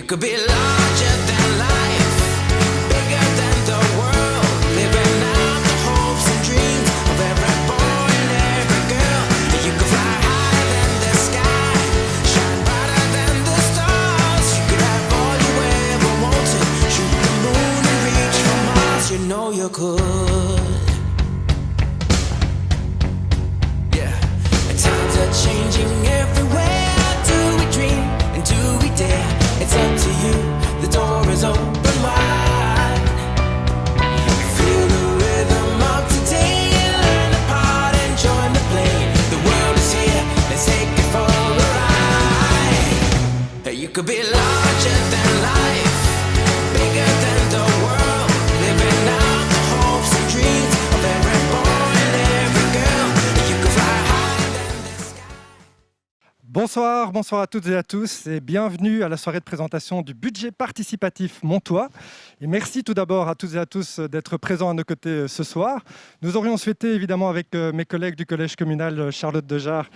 could be larger than life, bigger than the world, living out the hopes and dreams of every boy and every girl. You could fly higher than the sky, shine brighter than the stars. You could have all you ever wanted, shoot the moon and reach for Mars. You know you could. Yeah, and times are changing everywhere. Do we dream and do we dare? It's up to you, the door is open wide. Feel the rhythm of today, learn the part and join the play. The world is here, let's take it for a ride. You could be larger than life, bigger than the world, living out the hopes and dreams of every boy and every girl. You could fly higher than the sky. Bonsoir à toutes et à tous et bienvenue à la soirée de présentation du budget participatif montois. Et merci tout d'abord à toutes et à tous d'être présents à nos côtés ce soir. Nous aurions souhaité évidemment avec mes collègues du collège communal Charlotte Dejarre,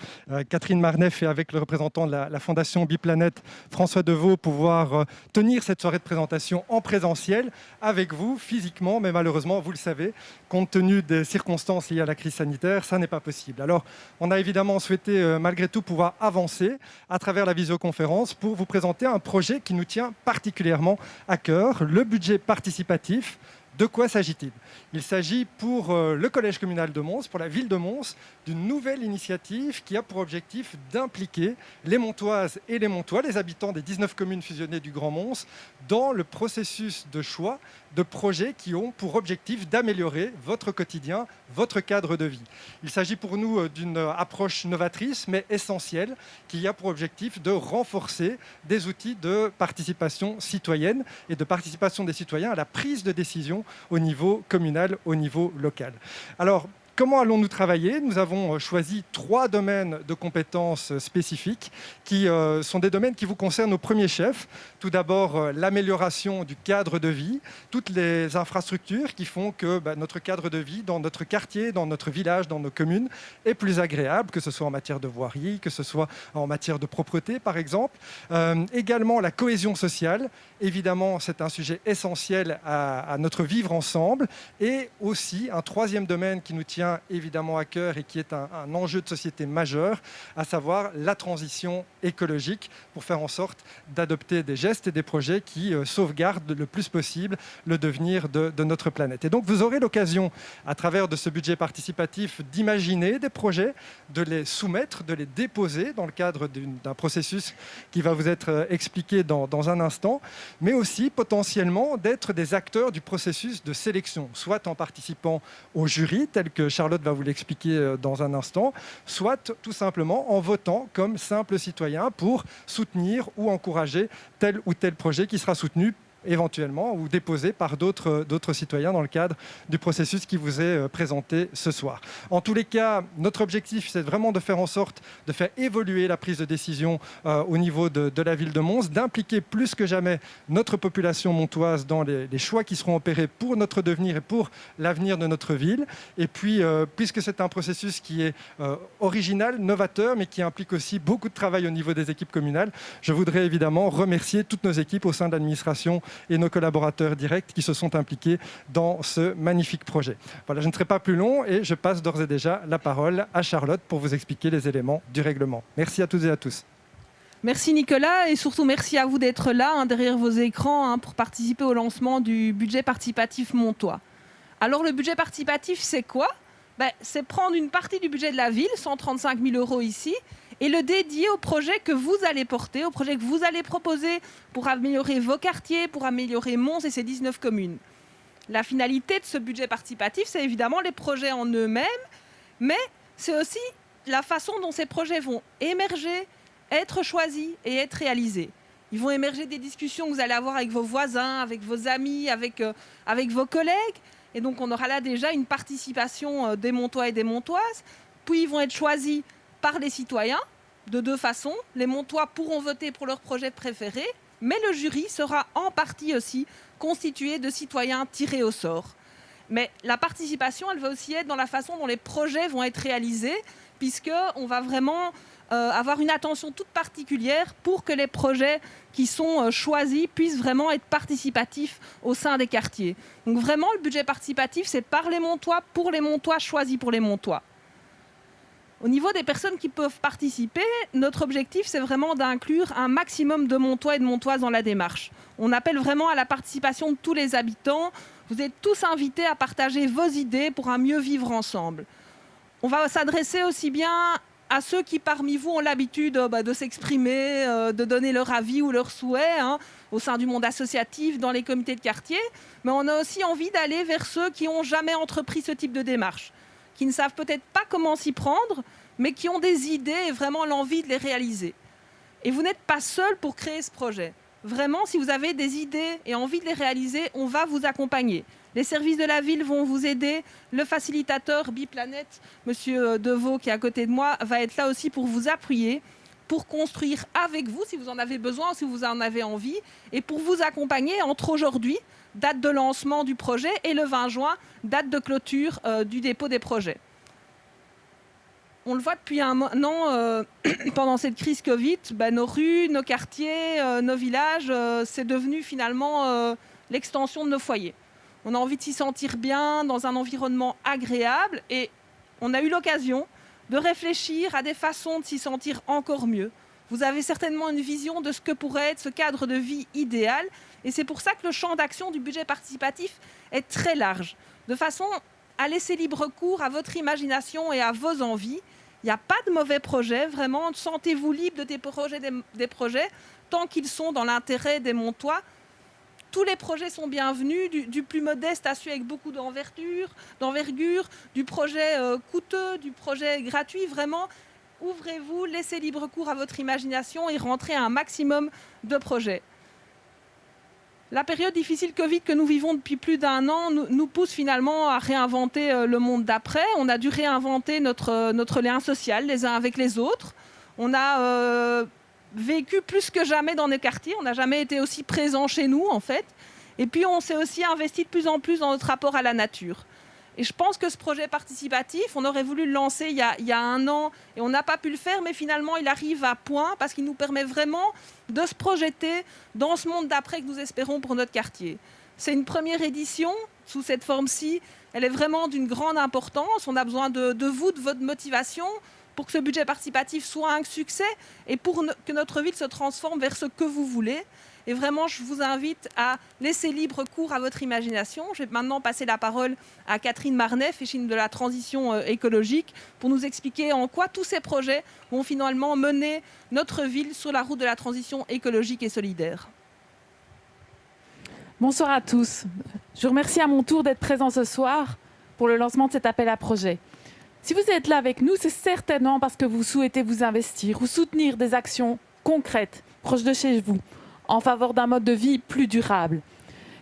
Catherine Marnef et avec le représentant de la Fondation Biplanète François Deveau pouvoir tenir cette soirée de présentation en présentiel avec vous physiquement, mais malheureusement vous le savez, compte tenu des circonstances liées à la crise sanitaire, ça n'est pas possible. Alors on a évidemment souhaité malgré tout pouvoir avancer à travers la visioconférence pour vous présenter un projet qui nous tient particulièrement à cœur, le budget participatif. De quoi s'agit-il ? Il s'agit pour le Collège communal de Mons, pour la ville de Mons, d'une nouvelle initiative qui a pour objectif d'impliquer les Montoises et les Montois, les habitants des 19 communes fusionnées du Grand Mons, dans le processus de choix de projets qui ont pour objectif d'améliorer votre quotidien, votre cadre de vie. Il s'agit pour nous d'une approche novatrice mais essentielle qui a pour objectif de renforcer des outils de participation citoyenne et de participation des citoyens à la prise de décision au niveau communal, au niveau local. Alors, comment allons-nous travailler ? Nous avons choisi 3 domaines de compétences spécifiques qui sont des domaines qui vous concernent au premier chef. Tout d'abord, l'amélioration du cadre de vie, toutes les infrastructures qui font que notre cadre de vie dans notre quartier, dans notre village, dans nos communes est plus agréable, que ce soit en matière de voirie, que ce soit en matière de propreté par exemple. Également la cohésion sociale, évidemment c'est un sujet essentiel à notre vivre ensemble. Et aussi un troisième domaine qui nous tient évidemment à cœur et qui est un enjeu de société majeur, à savoir la transition écologique pour faire en sorte d'adopter des gestes et des projets qui sauvegardent le plus possible le devenir de notre planète. Et donc vous aurez l'occasion, à travers de ce budget participatif, d'imaginer des projets, de les soumettre, de les déposer dans le cadre d'un processus qui va vous être expliqué dans un instant, mais aussi potentiellement d'être des acteurs du processus de sélection, soit en participant au jury, tel que Charlotte va vous l'expliquer dans un instant, soit tout simplement en votant comme simple citoyen pour soutenir ou encourager tel ou tel projet qui sera soutenu éventuellement ou déposé par d'autres citoyens dans le cadre du processus qui vous est présenté ce soir. En tous les cas, notre objectif, c'est vraiment de faire en sorte de faire évoluer la prise de décision au niveau de la ville de Mons, d'impliquer plus que jamais notre population montoise dans les choix qui seront opérés pour notre devenir et pour l'avenir de notre ville. Et puis, puisque c'est un processus qui est original, novateur, mais qui implique aussi beaucoup de travail au niveau des équipes communales, je voudrais évidemment remercier toutes nos équipes au sein de l'administration et nos collaborateurs directs qui se sont impliqués dans ce magnifique projet. Voilà, je ne serai pas plus long et je passe d'ores et déjà la parole à Charlotte pour vous expliquer les éléments du règlement. Merci à toutes et à tous. Merci Nicolas et surtout merci à vous d'être là derrière vos écrans pour participer au lancement du budget participatif montois. Alors le budget participatif c'est quoi ? C'est prendre une partie du budget de la ville, 135 000 € ici, et le dédier au projet que vous allez porter, au projet que vous allez proposer pour améliorer vos quartiers, pour améliorer Mons et ses 19 communes. La finalité de ce budget participatif, c'est évidemment les projets en eux-mêmes, mais c'est aussi la façon dont ces projets vont émerger, être choisis et être réalisés. Ils vont émerger des discussions que vous allez avoir avec vos voisins, avec vos amis, avec vos collègues. Et donc, on aura là déjà une participation des Montois et des Montoises. Puis, ils vont être choisis par les citoyens de 2 façons. Les Montois pourront voter pour leur projet préféré, mais le jury sera en partie aussi constitué de citoyens tirés au sort. Mais la participation, elle va aussi être dans la façon dont les projets vont être réalisés, puisqu'on va vraiment avoir une attention toute particulière pour que les projets qui sont choisis puissent vraiment être participatifs au sein des quartiers. Donc vraiment, le budget participatif, c'est par les Montois, pour les Montois, choisi pour les Montois. Au niveau des personnes qui peuvent participer, notre objectif, c'est vraiment d'inclure un maximum de Montois et de Montoises dans la démarche. On appelle vraiment à la participation de tous les habitants. Vous êtes tous invités à partager vos idées pour un mieux vivre ensemble. On va s'adresser aussi bien à ceux qui, parmi vous, ont l'habitude de s'exprimer, de donner leur avis ou leurs souhaits au sein du monde associatif, dans les comités de quartier. Mais on a aussi envie d'aller vers ceux qui n'ont jamais entrepris ce type de démarche, qui ne savent peut-être pas comment s'y prendre, mais qui ont des idées et vraiment l'envie de les réaliser. Et vous n'êtes pas seul pour créer ce projet. Vraiment, si vous avez des idées et envie de les réaliser, on va vous accompagner. Les services de la ville vont vous aider. Le facilitateur Biplanète, Monsieur Deveau, qui est à côté de moi, va être là aussi pour vous appuyer, pour construire avec vous, si vous en avez besoin, si vous en avez envie, et pour vous accompagner entre aujourd'hui, date de lancement du projet, et le 20 juin, date de clôture du dépôt des projets. On le voit depuis un an, pendant cette crise Covid, nos rues, nos quartiers, nos villages, c'est devenu finalement l'extension de nos foyers. On a envie de s'y sentir bien, dans un environnement agréable, et on a eu l'occasion de réfléchir à des façons de s'y sentir encore mieux. Vous avez certainement une vision de ce que pourrait être ce cadre de vie idéal, et c'est pour ça que le champ d'action du budget participatif est très large, de façon à laisser libre cours à votre imagination et à vos envies. Il n'y a pas de mauvais projets, vraiment, sentez-vous libre de des projets tant qu'ils sont dans l'intérêt des Montois. Tous les projets sont bienvenus, du plus modeste à celui avec beaucoup d'envergure, du projet coûteux, du projet gratuit. Vraiment, ouvrez-vous, laissez libre cours à votre imagination et rentrez un maximum de projets. La période difficile Covid que nous vivons depuis plus d'1 an nous pousse finalement à réinventer le monde d'après. On a dû réinventer notre lien social les uns avec les autres. On a vécu plus que jamais dans nos quartiers. On n'a jamais été aussi présent chez nous, en fait. Et puis, on s'est aussi investi de plus en plus dans notre rapport à la nature. Et je pense que ce projet participatif, on aurait voulu le lancer il y a 1 an et on n'a pas pu le faire, mais finalement, il arrive à point parce qu'il nous permet vraiment de se projeter dans ce monde d'après que nous espérons pour notre quartier. C'est une première édition sous cette forme-ci. Elle est vraiment d'une grande importance. On a besoin de vous, de votre motivation pour que ce budget participatif soit un succès et pour que notre ville se transforme vers ce que vous voulez. Et vraiment, je vous invite à laisser libre cours à votre imagination. Je vais maintenant passer la parole à Catherine Marnet, féchine de la transition écologique, pour nous expliquer en quoi tous ces projets vont finalement mener notre ville sur la route de la transition écologique et solidaire. Bonsoir à tous. Je vous remercie à mon tour d'être présent ce soir pour le lancement de cet appel à projet. Si vous êtes là avec nous, c'est certainement parce que vous souhaitez vous investir ou soutenir des actions concrètes, proches de chez vous, en faveur d'un mode de vie plus durable.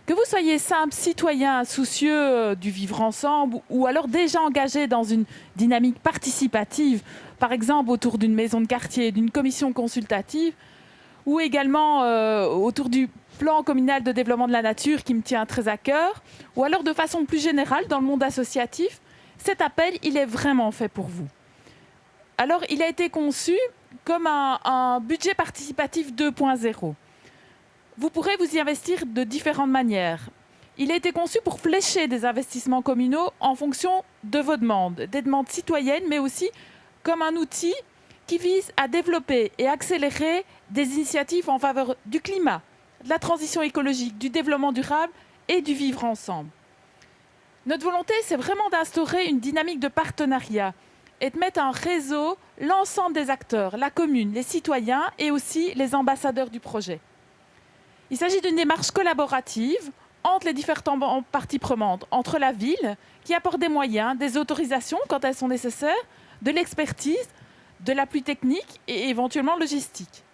Que vous soyez simple citoyen soucieux du vivre ensemble ou alors déjà engagé dans une dynamique participative, par exemple autour d'une maison de quartier, d'une commission consultative, ou également autour du plan communal de développement de la nature qui me tient très à cœur, ou alors de façon plus générale dans le monde associatif, cet appel, il est vraiment fait pour vous. Alors, il a été conçu comme un budget participatif 2.0. Vous pourrez vous y investir de différentes manières. Il a été conçu pour flécher des investissements communaux en fonction de vos demandes, des demandes citoyennes, mais aussi comme un outil qui vise à développer et accélérer des initiatives en faveur du climat, de la transition écologique, du développement durable et du vivre ensemble. Notre volonté, c'est vraiment d'instaurer une dynamique de partenariat et de mettre en réseau l'ensemble des acteurs, la commune, les citoyens et aussi les ambassadeurs du projet. Il s'agit d'une démarche collaborative entre les différentes parties prenantes, entre la ville, qui apporte des moyens, des autorisations quand elles sont nécessaires, de l'expertise, de l'appui technique et éventuellement logistique.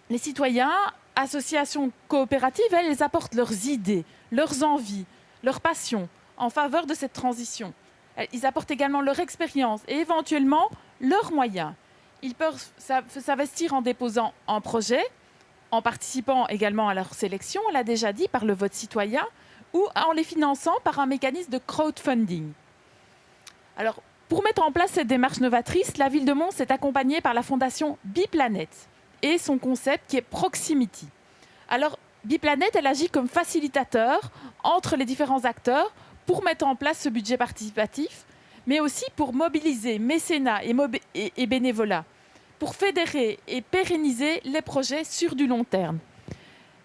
Les citoyens, associations coopératives, elles apportent leurs idées, leurs envies, leurs passions en faveur de cette transition. Ils apportent également leur expérience et éventuellement leurs moyens. Ils peuvent s'investir en déposant un projet, en participant également à leur sélection, on l'a déjà dit, par le vote citoyen, ou en les finançant par un mécanisme de crowdfunding. Alors, Pour mettre en place cette démarche novatrice, la ville de Mons est accompagnée par la fondation Biplanet et son concept qui est Proximity. Alors, Biplanet, elle agit comme facilitateur entre les différents acteurs pour mettre en place ce budget participatif, mais aussi pour mobiliser mécénat et bénévolat, pour fédérer et pérenniser les projets sur du long terme.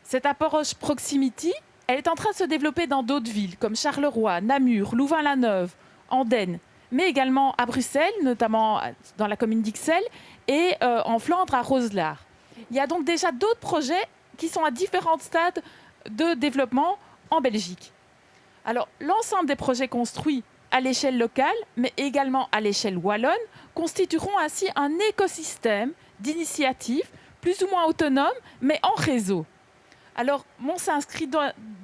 Cette approche Proximity, elle est en train de se développer dans d'autres villes, comme Charleroi, Namur, Louvain-la-Neuve, Andenne, mais également à Bruxelles, notamment dans la commune d'Ixelles, et en Flandre, à Roeselare. Il y a donc déjà d'autres projets qui sont à différents stades de développement en Belgique. Alors, l'ensemble des projets construits à l'échelle locale, mais également à l'échelle wallonne, constitueront ainsi un écosystème d'initiatives plus ou moins autonomes, mais en réseau. Alors, Mons s'inscrit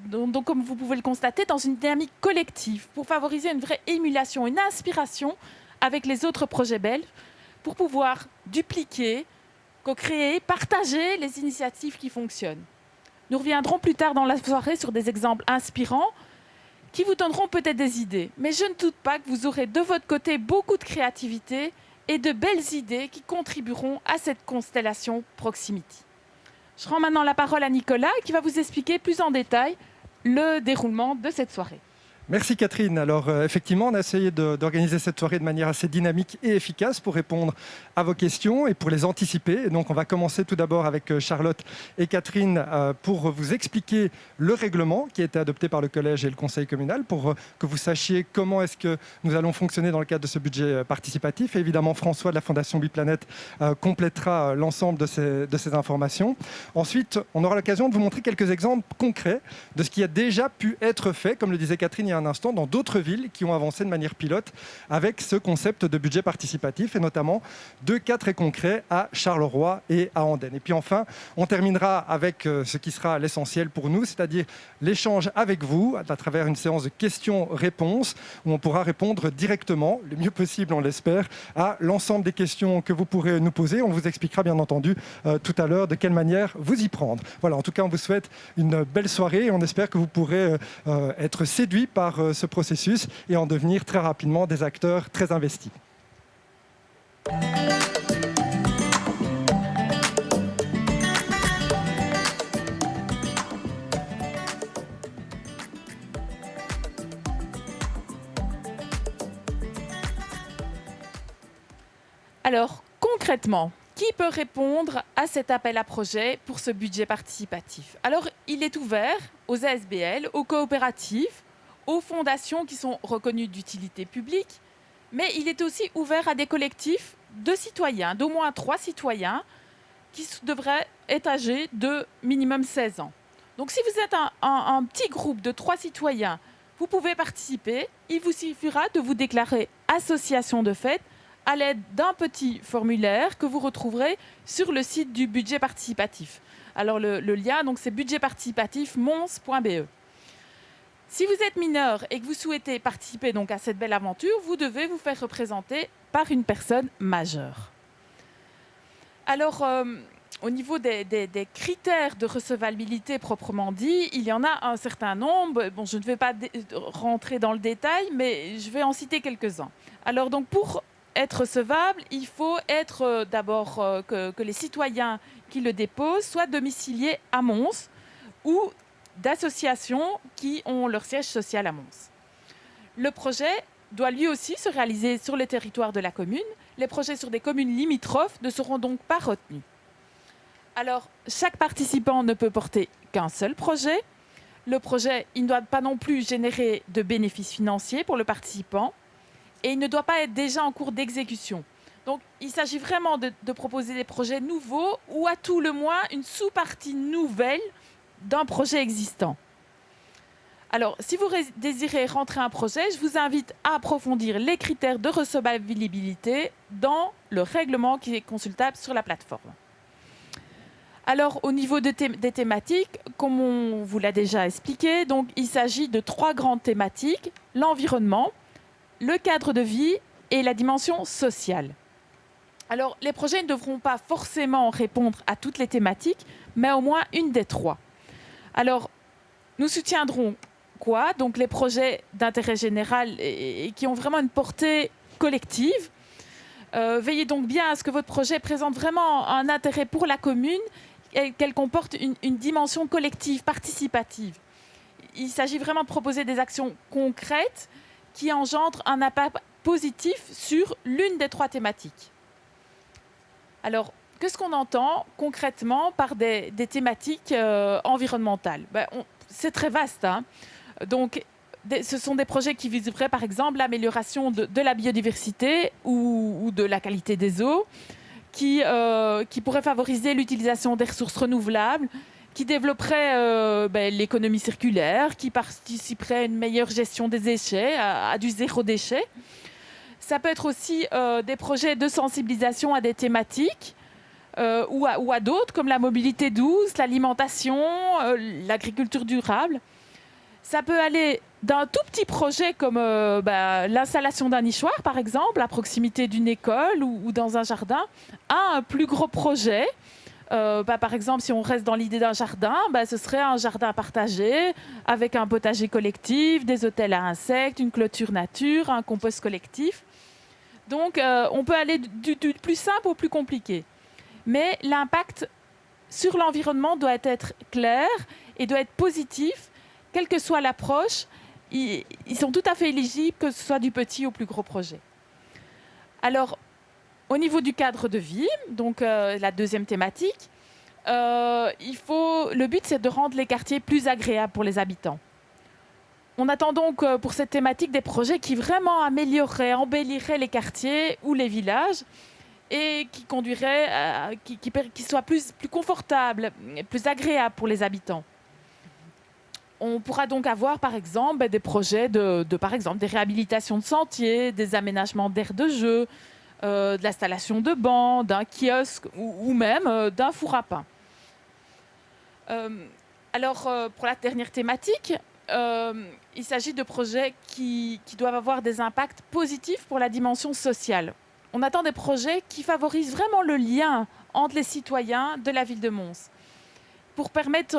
donc, comme vous pouvez le constater, dans une dynamique collective pour favoriser une vraie émulation, une inspiration avec les autres projets belges pour pouvoir dupliquer, co-créer, partager les initiatives qui fonctionnent. Nous reviendrons plus tard dans la soirée sur des exemples inspirants qui vous donneront peut-être des idées. Mais je ne doute pas que vous aurez de votre côté beaucoup de créativité et de belles idées qui contribueront à cette constellation Proximity. Je rends maintenant la parole à Nicolas qui va vous expliquer plus en détail le déroulement de cette soirée. Merci Catherine. Alors effectivement, on a essayé d'organiser cette soirée de manière assez dynamique et efficace pour répondre à vos questions et pour les anticiper. Et donc on va commencer tout d'abord avec Charlotte et Catherine pour vous expliquer le règlement qui a été adopté par le collège et le conseil communal pour que vous sachiez comment est-ce que nous allons fonctionner dans le cadre de ce budget participatif. Et évidemment, François de la Fondation Biplanet complétera l'ensemble de ces informations. Ensuite, on aura l'occasion de vous montrer quelques exemples concrets de ce qui a déjà pu être fait, comme le disait Catherine il y a un instant, dans d'autres villes qui ont avancé de manière pilote avec ce concept de budget participatif, et notamment 2 cas très concrets à Charleroi et à Andenne. Et puis enfin, on terminera avec ce qui sera l'essentiel pour nous, c'est-à-dire l'échange avec vous à travers une séance de questions-réponses où on pourra répondre directement, le mieux possible on l'espère, à l'ensemble des questions que vous pourrez nous poser. On vous expliquera bien entendu tout à l'heure de quelle manière vous y prendre. Voilà, en tout cas on vous souhaite une belle soirée et on espère que vous pourrez être séduits par ce processus et en devenir très rapidement des acteurs très investis. Alors, concrètement, qui peut répondre à cet appel à projet pour ce budget participatif? Alors, il est ouvert aux ASBL, aux coopératives, aux fondations qui sont reconnues d'utilité publique, mais il est aussi ouvert à des collectifs de citoyens, d'au moins 3 citoyens, qui devraient être âgés de minimum 16 ans. Donc si vous êtes un petit groupe de 3 citoyens, vous pouvez participer. Il vous suffira de vous déclarer association de fait à l'aide d'un petit formulaire que vous retrouverez sur le site du budget participatif. Alors le lien, donc, c'est budgetparticipatifmons.be. Si vous êtes mineur et que vous souhaitez participer donc à cette belle aventure, vous devez vous faire représenter par une personne majeure. Alors, au niveau des critères de recevabilité proprement dit, il y en a un certain nombre. Bon, je ne vais pas rentrer dans le détail, mais je vais en citer quelques-uns. Alors, donc, pour être recevable, il faut être d'abord que les citoyens qui le déposent soient domiciliés à Mons ou d'associations qui ont leur siège social à Mons. Le projet doit lui aussi se réaliser sur le territoire de la commune. Les projets sur des communes limitrophes ne seront donc pas retenus. Alors, chaque participant ne peut porter qu'un seul projet. Le projet, il ne doit pas non plus générer de bénéfices financiers pour le participant et il ne doit pas être déjà en cours d'exécution. Donc, il s'agit vraiment de proposer des projets nouveaux ou à tout le moins une sous-partie nouvelle d'un projet existant. Alors, si vous désirez rentrer un projet, je vous invite à approfondir les critères de recevabilité dans le règlement qui est consultable sur la plateforme. Alors, au niveau des thématiques, comme on vous l'a déjà expliqué, donc, il s'agit de 3 grandes thématiques: l'environnement, le cadre de vie et la dimension sociale. Alors, les projets ne devront pas forcément répondre à toutes les thématiques, mais au moins une des 3. Alors, nous soutiendrons quoi? Donc, les projets d'intérêt général et qui ont vraiment une portée collective. Veillez donc bien à ce que votre projet présente vraiment un intérêt pour la commune et qu'elle comporte une dimension collective, participative. Il s'agit vraiment de proposer des actions concrètes qui engendrent un impact positif sur l'une des 3 thématiques. Alors, qu'est-ce qu'on entend concrètement par des thématiques environnementales ? C'est très vaste, hein. Donc, ce sont des projets qui viseraient par exemple l'amélioration de la biodiversité ou de la qualité des eaux, qui pourraient favoriser l'utilisation des ressources renouvelables, qui développeraient l'économie circulaire, qui participeraient à une meilleure gestion des déchets, à du zéro déchet. Ça peut être aussi des projets de sensibilisation à des thématiques ou à d'autres, comme la mobilité douce, l'alimentation, l'agriculture durable. Ça peut aller d'un tout petit projet comme l'installation d'un nichoir, par exemple, à proximité d'une école ou dans un jardin, à un plus gros projet. Par exemple, si on reste dans l'idée d'un jardin, ce serait un jardin partagé avec un potager collectif, des hôtels à insectes, une clôture nature, un compost collectif. Donc, on peut aller du plus simple au plus compliqué. Mais l'impact sur l'environnement doit être clair et doit être positif, quelle que soit l'approche. Ils sont tout à fait éligibles, que ce soit du petit au plus gros projet. Alors, au niveau du cadre de vie, donc la deuxième thématique, le but, c'est de rendre les quartiers plus agréables pour les habitants. On attend donc pour cette thématique des projets qui vraiment amélioreraient, embelliraient les quartiers ou les villages et qui conduiraient, qui soient plus confortables, plus agréables pour les habitants. On pourra donc avoir, par exemple, des projets par exemple, des réhabilitations de sentiers, des aménagements d'aires de jeu, de l'installation de bancs, d'un kiosque ou même d'un four à pain. Pour la dernière thématique, il s'agit de projets qui doivent avoir des impacts positifs pour la dimension sociale. On attend des projets qui favorisent vraiment le lien entre les citoyens de la ville de Mons, pour permettre,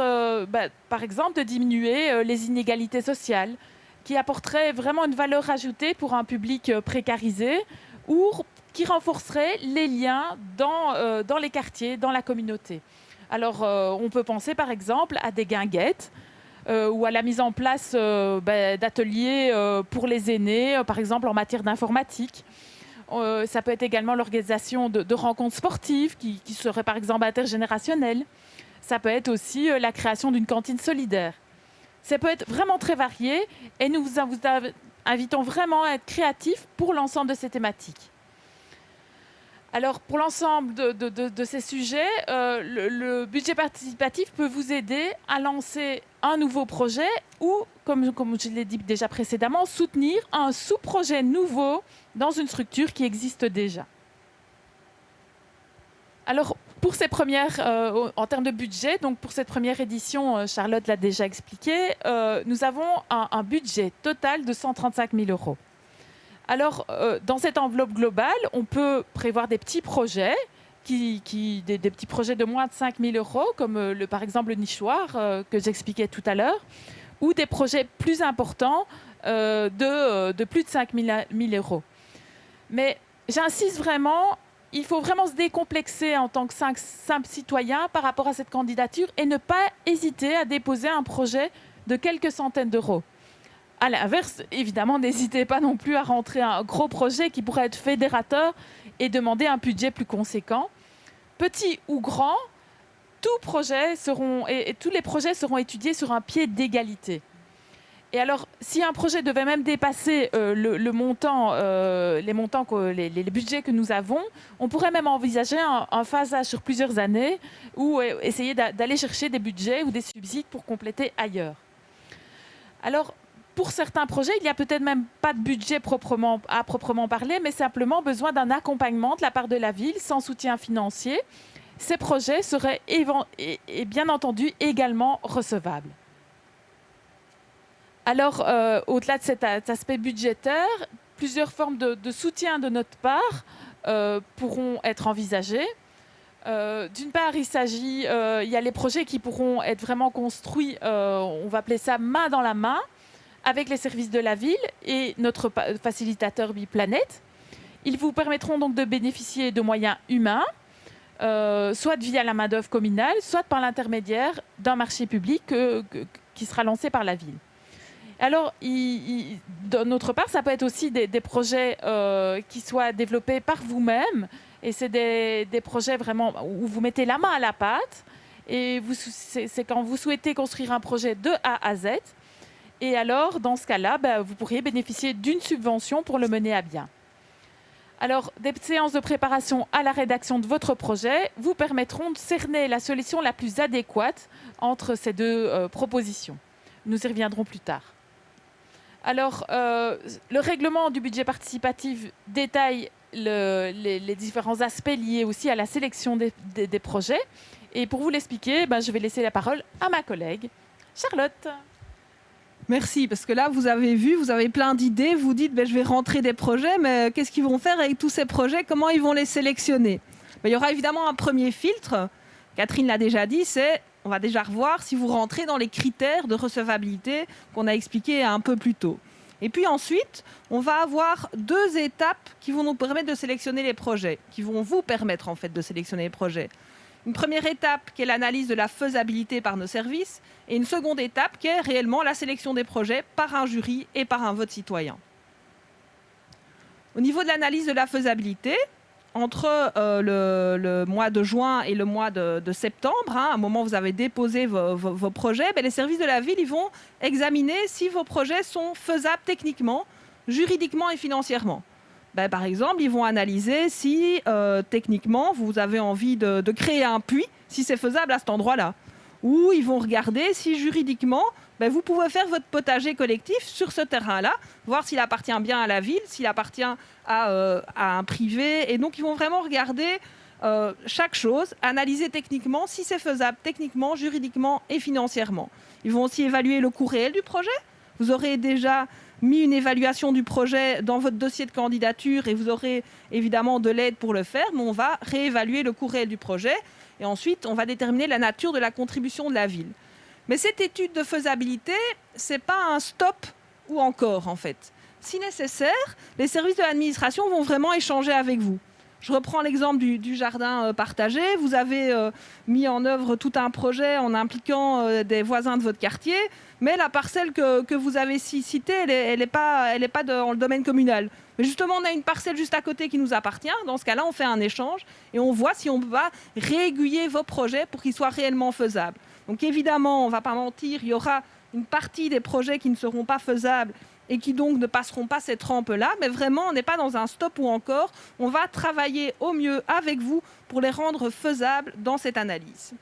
par exemple, de diminuer les inégalités sociales, qui apporteraient vraiment une valeur ajoutée pour un public précarisé ou qui renforcerait les liens dans les quartiers, dans la communauté. Alors, on peut penser, par exemple, à des guinguettes ou à la mise en place d'ateliers pour les aînés, par exemple en matière d'informatique. Ça peut être également l'organisation de rencontres sportives qui seraient, par exemple, intergénérationnelles. Ça peut être aussi la création d'une cantine solidaire. Ça peut être vraiment très varié et nous vous invitons vraiment à être créatifs pour l'ensemble de ces thématiques. Alors, pour l'ensemble de ces sujets, le budget participatif peut vous aider à lancer un nouveau projet ou, comme je l'ai dit déjà précédemment, soutenir un sous-projet nouveau dans une structure qui existe déjà. Alors, pour ces premières, en termes de budget, donc pour cette première édition, Charlotte l'a déjà expliqué, nous avons un budget total de 135 000 €. Alors, dans cette enveloppe globale, on peut prévoir des petits projets, des petits projets de moins de 5 000 €, comme par exemple le nichoir que j'expliquais tout à l'heure, ou des projets plus importants de plus de 5 000 €. Mais j'insiste vraiment, il faut vraiment se décomplexer en tant que simple citoyen par rapport à cette candidature et ne pas hésiter à déposer un projet de quelques centaines d'euros. À l'inverse, évidemment, n'hésitez pas non plus à rentrer un gros projet qui pourrait être fédérateur et demander un budget plus conséquent. Petit ou grand, tous les projets seront étudiés sur un pied d'égalité. Et alors, si un projet devait même dépasser les budgets que nous avons, on pourrait même envisager un phasage sur plusieurs années ou essayer d'aller chercher des budgets ou des subsides pour compléter ailleurs. Alors, pour certains projets, il n'y a peut-être même pas de budget à proprement parler, mais simplement besoin d'un accompagnement de la part de la ville sans soutien financier. Ces projets seraient bien entendu également recevables. Alors, au-delà de cet aspect budgétaire, plusieurs formes de soutien de notre part pourront être envisagées. D'une part, il y a les projets qui pourront être vraiment construits, on va appeler ça main dans la main, avec les services de la ville et notre facilitateur Biplanète. Ils vous permettront donc de bénéficier de moyens humains, soit via la main-d'œuvre communale, soit par l'intermédiaire d'un marché public qui sera lancé par la ville. Alors, d'autre part, ça peut être aussi des projets qui soient développés par vous-même. Et c'est des projets vraiment où vous mettez la main à la pâte. Et c'est quand vous souhaitez construire un projet de A à Z. Et alors, dans ce cas-là, vous pourriez bénéficier d'une subvention pour le mener à bien. Alors, des séances de préparation à la rédaction de votre projet vous permettront de cerner la solution la plus adéquate entre ces deux propositions. Nous y reviendrons plus tard. Alors, le règlement du budget participatif détaille les différents aspects liés aussi à la sélection des projets. Et pour vous l'expliquer, je vais laisser la parole à ma collègue, Charlotte. Merci, parce que là, vous avez vu, vous avez plein d'idées. Vous dites, je vais rentrer des projets, mais qu'est-ce qu'ils vont faire avec tous ces projets? Comment ils vont les sélectionner? Il y aura évidemment un premier filtre. Catherine l'a déjà dit, on va déjà revoir si vous rentrez dans les critères de recevabilité qu'on a expliqué un peu plus tôt. Et puis ensuite, on va avoir 2 étapes qui vont nous permettre de sélectionner les projets, qui vont vous permettre en fait de sélectionner les projets. Une première étape qui est l'analyse de la faisabilité par nos services et une seconde étape qui est réellement la sélection des projets par un jury et par un vote citoyen. Au niveau de l'analyse de la faisabilité, entre le mois de juin et le mois de septembre, à un moment où vous avez déposé vos projets, les services de la ville ils vont examiner si vos projets sont faisables techniquement, juridiquement et financièrement. Par exemple, ils vont analyser si techniquement vous avez envie de créer un puits, si c'est faisable à cet endroit-là. Ou ils vont regarder si juridiquement vous pouvez faire votre potager collectif sur ce terrain-là, voir s'il appartient bien à la ville, s'il appartient à un privé. Et donc, ils vont vraiment regarder chaque chose, analyser techniquement si c'est faisable techniquement, juridiquement et financièrement. Ils vont aussi évaluer le coût réel du projet. Vous aurez déjà mis une évaluation du projet dans votre dossier de candidature et vous aurez évidemment de l'aide pour le faire, mais on va réévaluer le coût réel du projet et ensuite on va déterminer la nature de la contribution de la ville. Mais cette étude de faisabilité, ce n'est pas un stop ou encore en fait. Si nécessaire, les services de l'administration vont vraiment échanger avec vous. Je reprends l'exemple du jardin partagé. Vous avez mis en œuvre tout un projet en impliquant des voisins de votre quartier, mais la parcelle que vous avez citée, elle n'est pas dans le domaine communal. Mais justement, on a une parcelle juste à côté qui nous appartient. Dans ce cas-là, on fait un échange et on voit si on va réaiguiller vos projets pour qu'ils soient réellement faisables. Donc évidemment, on ne va pas mentir, il y aura une partie des projets qui ne seront pas faisables et qui donc ne passeront pas cette rampe-là, mais vraiment, on n'est pas dans un stop ou encore. On va travailler au mieux avec vous pour les rendre faisables dans cette analyse.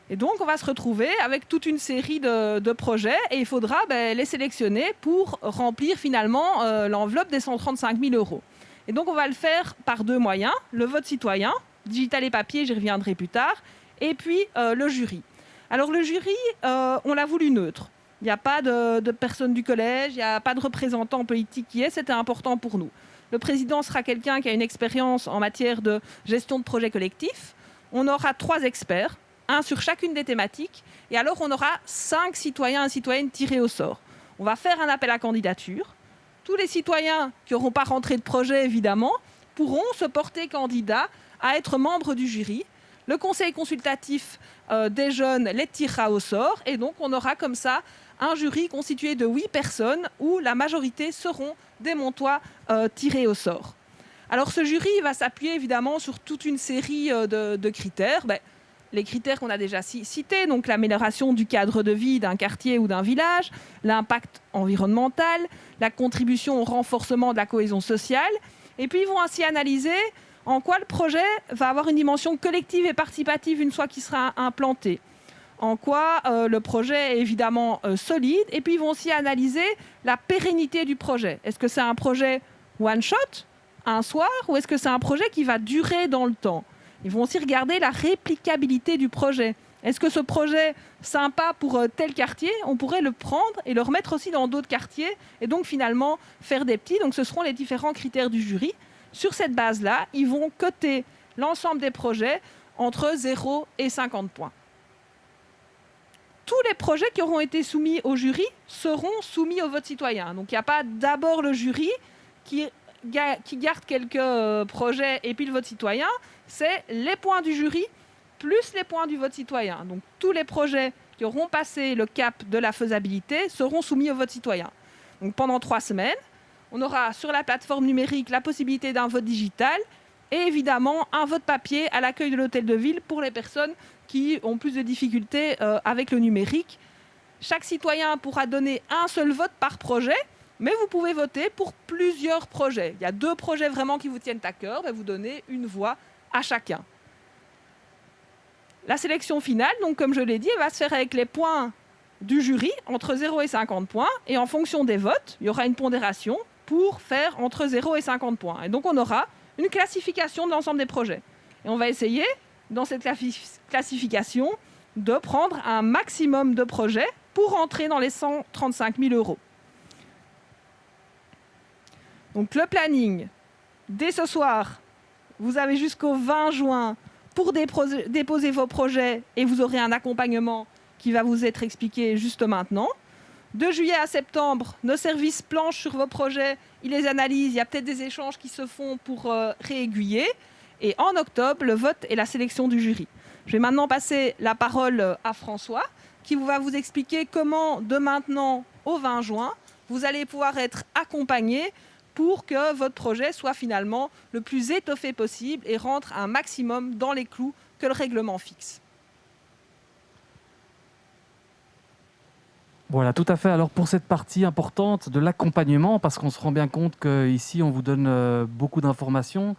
Et donc, on va se retrouver avec toute une série de projets et il faudra les sélectionner pour remplir finalement l'enveloppe des 135 000 €. Et donc, on va le faire par 2 moyens, le vote citoyen, digital et papier, j'y reviendrai plus tard, et puis le jury. Alors, le jury, on l'a voulu neutre. Il n'y a pas de personne du collège, il n'y a pas de représentant politique qui est, c'était important pour nous. Le président sera quelqu'un qui a une expérience en matière de gestion de projets collectifs. On aura 3 experts, un sur chacune des thématiques, et alors on aura 5 citoyens et citoyennes tirés au sort. On va faire un appel à candidature. Tous les citoyens qui n'auront pas rentré de projet, évidemment, pourront se porter candidats à être membres du jury. Le conseil consultatif des jeunes les tirera au sort, et donc on aura comme ça un jury constitué de 8 personnes où la majorité seront des Montois tirés au sort. Alors ce jury va s'appuyer évidemment sur toute une série de critères. Les critères qu'on a déjà cités, donc l'amélioration du cadre de vie d'un quartier ou d'un village, l'impact environnemental, la contribution au renforcement de la cohésion sociale. Et puis ils vont ainsi analyser en quoi le projet va avoir une dimension collective et participative une fois qu'il sera implanté. En quoi le projet est évidemment solide. Et puis, ils vont aussi analyser la pérennité du projet. Est-ce que c'est un projet one-shot, un soir, ou est-ce que c'est un projet qui va durer dans le temps? Ils vont aussi regarder la réplicabilité du projet. Est-ce que ce projet sympa pour tel quartier, on pourrait le prendre et le remettre aussi dans d'autres quartiers et donc finalement faire des petits? Donc, ce seront les différents critères du jury. Sur cette base-là, ils vont coter l'ensemble des projets entre 0 et 50 points. Tous les projets qui auront été soumis au jury seront soumis au vote citoyen. Donc il n'y a pas d'abord le jury, qui garde quelques projets et puis le vote citoyen, c'est les points du jury plus les points du vote citoyen. Donc tous les projets qui auront passé le cap de la faisabilité seront soumis au vote citoyen. Donc pendant 3 semaines, on aura sur la plateforme numérique la possibilité d'un vote digital et évidemment un vote papier à l'accueil de l'hôtel de ville pour les personnes qui ont plus de difficultés avec le numérique. Chaque citoyen pourra donner un seul vote par projet, mais vous pouvez voter pour plusieurs projets. Il y a 2 projets vraiment qui vous tiennent à cœur, vous donnez une voix à chacun. La sélection finale, donc comme je l'ai dit, elle va se faire avec les points du jury, entre 0 et 50 points, et en fonction des votes, il y aura une pondération pour faire entre 0 et 50 points. Et donc on aura une classification de l'ensemble des projets. Et on va essayer, dans cette classification, de prendre un maximum de projets pour entrer dans les 135 000 €. Donc le planning, dès ce soir, vous avez jusqu'au 20 juin pour déposer vos projets et vous aurez un accompagnement qui va vous être expliqué juste maintenant. De juillet à septembre, nos services planchent sur vos projets, ils les analysent, il y a peut-être des échanges qui se font pour réaiguiller. Et en octobre, le vote et la sélection du jury. Je vais maintenant passer la parole à François, qui va vous expliquer comment, de maintenant au 20 juin, vous allez pouvoir être accompagné pour que votre projet soit finalement le plus étoffé possible et rentre un maximum dans les clous que le règlement fixe. Voilà, tout à fait. Alors pour cette partie importante de l'accompagnement, parce qu'on se rend bien compte qu'ici on vous donne beaucoup d'informations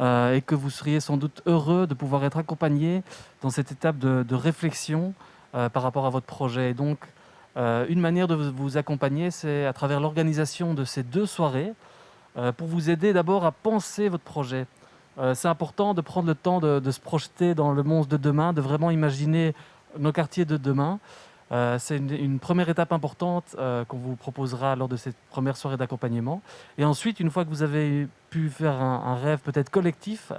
et que vous seriez sans doute heureux de pouvoir être accompagné dans cette étape de réflexion par rapport à votre projet. Et donc, une manière de vous accompagner, c'est à travers l'organisation de ces 2 soirées pour vous aider d'abord à penser votre projet. C'est important de prendre le temps de se projeter dans le monde de demain, de vraiment imaginer nos quartiers de demain. C'est une première étape importante qu'on vous proposera lors de cette première soirée d'accompagnement. Et ensuite, une fois que vous avez pu faire un rêve peut-être collectif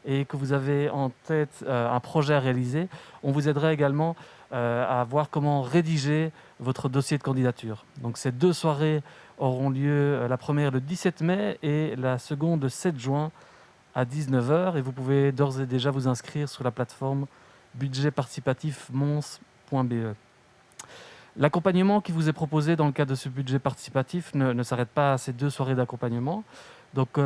et que vous avez en tête un projet à réaliser, on vous aidera également à voir comment rédiger votre dossier de candidature. Donc ces 2 soirées auront lieu, la première le 17 mai et la seconde le 7 juin à 19 h. Et vous pouvez d'ores et déjà vous inscrire sur la plateforme budgetparticipatifmons.be. L'accompagnement qui vous est proposé dans le cadre de ce budget participatif ne s'arrête pas à ces 2 soirées d'accompagnement. Donc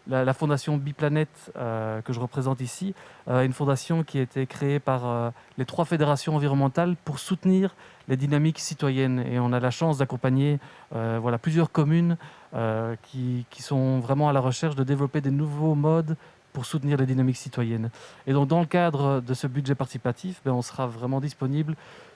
la fondation Biplanète que je représente ici, une fondation qui a été créée par les 3 fédérations environnementales pour soutenir les dynamiques citoyennes. Et on a la chance d'accompagner plusieurs communes qui sont vraiment à la recherche de développer des nouveaux modes pour soutenir les dynamiques citoyennes. Et donc dans le cadre de ce budget participatif, on sera vraiment disponible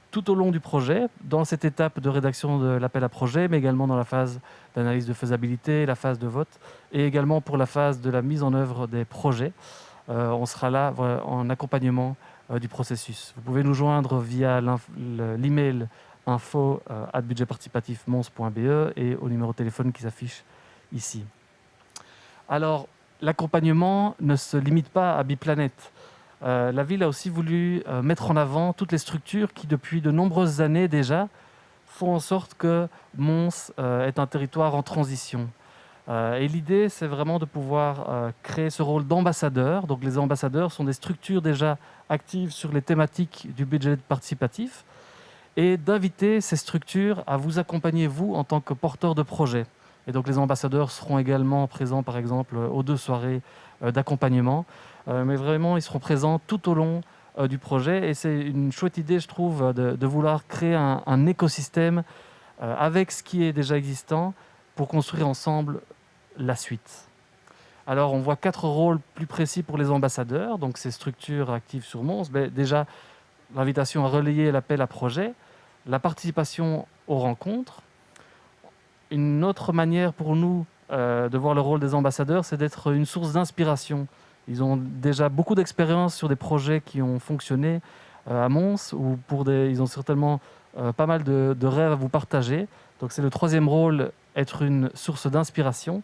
tout au long du projet, dans cette étape de rédaction de l'appel à projet, mais également dans la phase d'analyse de faisabilité, la phase de vote, et également pour la phase de la mise en œuvre des projets. On sera là en accompagnement du processus. Vous pouvez nous joindre via l'email info@budgetparticipatifmons.be et au numéro de téléphone qui s'affiche ici. Alors, l'accompagnement ne se limite pas à Biplanète. La ville a aussi voulu mettre en avant toutes les structures qui, depuis de nombreuses années déjà, font en sorte que Mons est un territoire en transition. Et l'idée, c'est vraiment de pouvoir créer ce rôle d'ambassadeur. Donc les ambassadeurs sont des structures déjà actives sur les thématiques du budget participatif et d'inviter ces structures à vous accompagner, vous, en tant que porteur de projet. Et donc les ambassadeurs seront également présents, par exemple, aux 2 soirées d'accompagnement. Mais vraiment, ils seront présents tout au long du projet. Et c'est une chouette idée, je trouve, de vouloir créer un écosystème avec ce qui est déjà existant pour construire ensemble la suite. Alors, on voit 4 rôles plus précis pour les ambassadeurs, donc ces structures actives sur Mons. Déjà, l'invitation à relayer l'appel à projet, la participation aux rencontres. Une autre manière pour nous de voir le rôle des ambassadeurs, c'est d'être une source d'inspiration. Ils ont déjà beaucoup d'expérience sur des projets qui ont fonctionné à Mons, ou ils ont certainement pas mal de rêves à vous partager. Donc c'est le 3e rôle, être une source d'inspiration.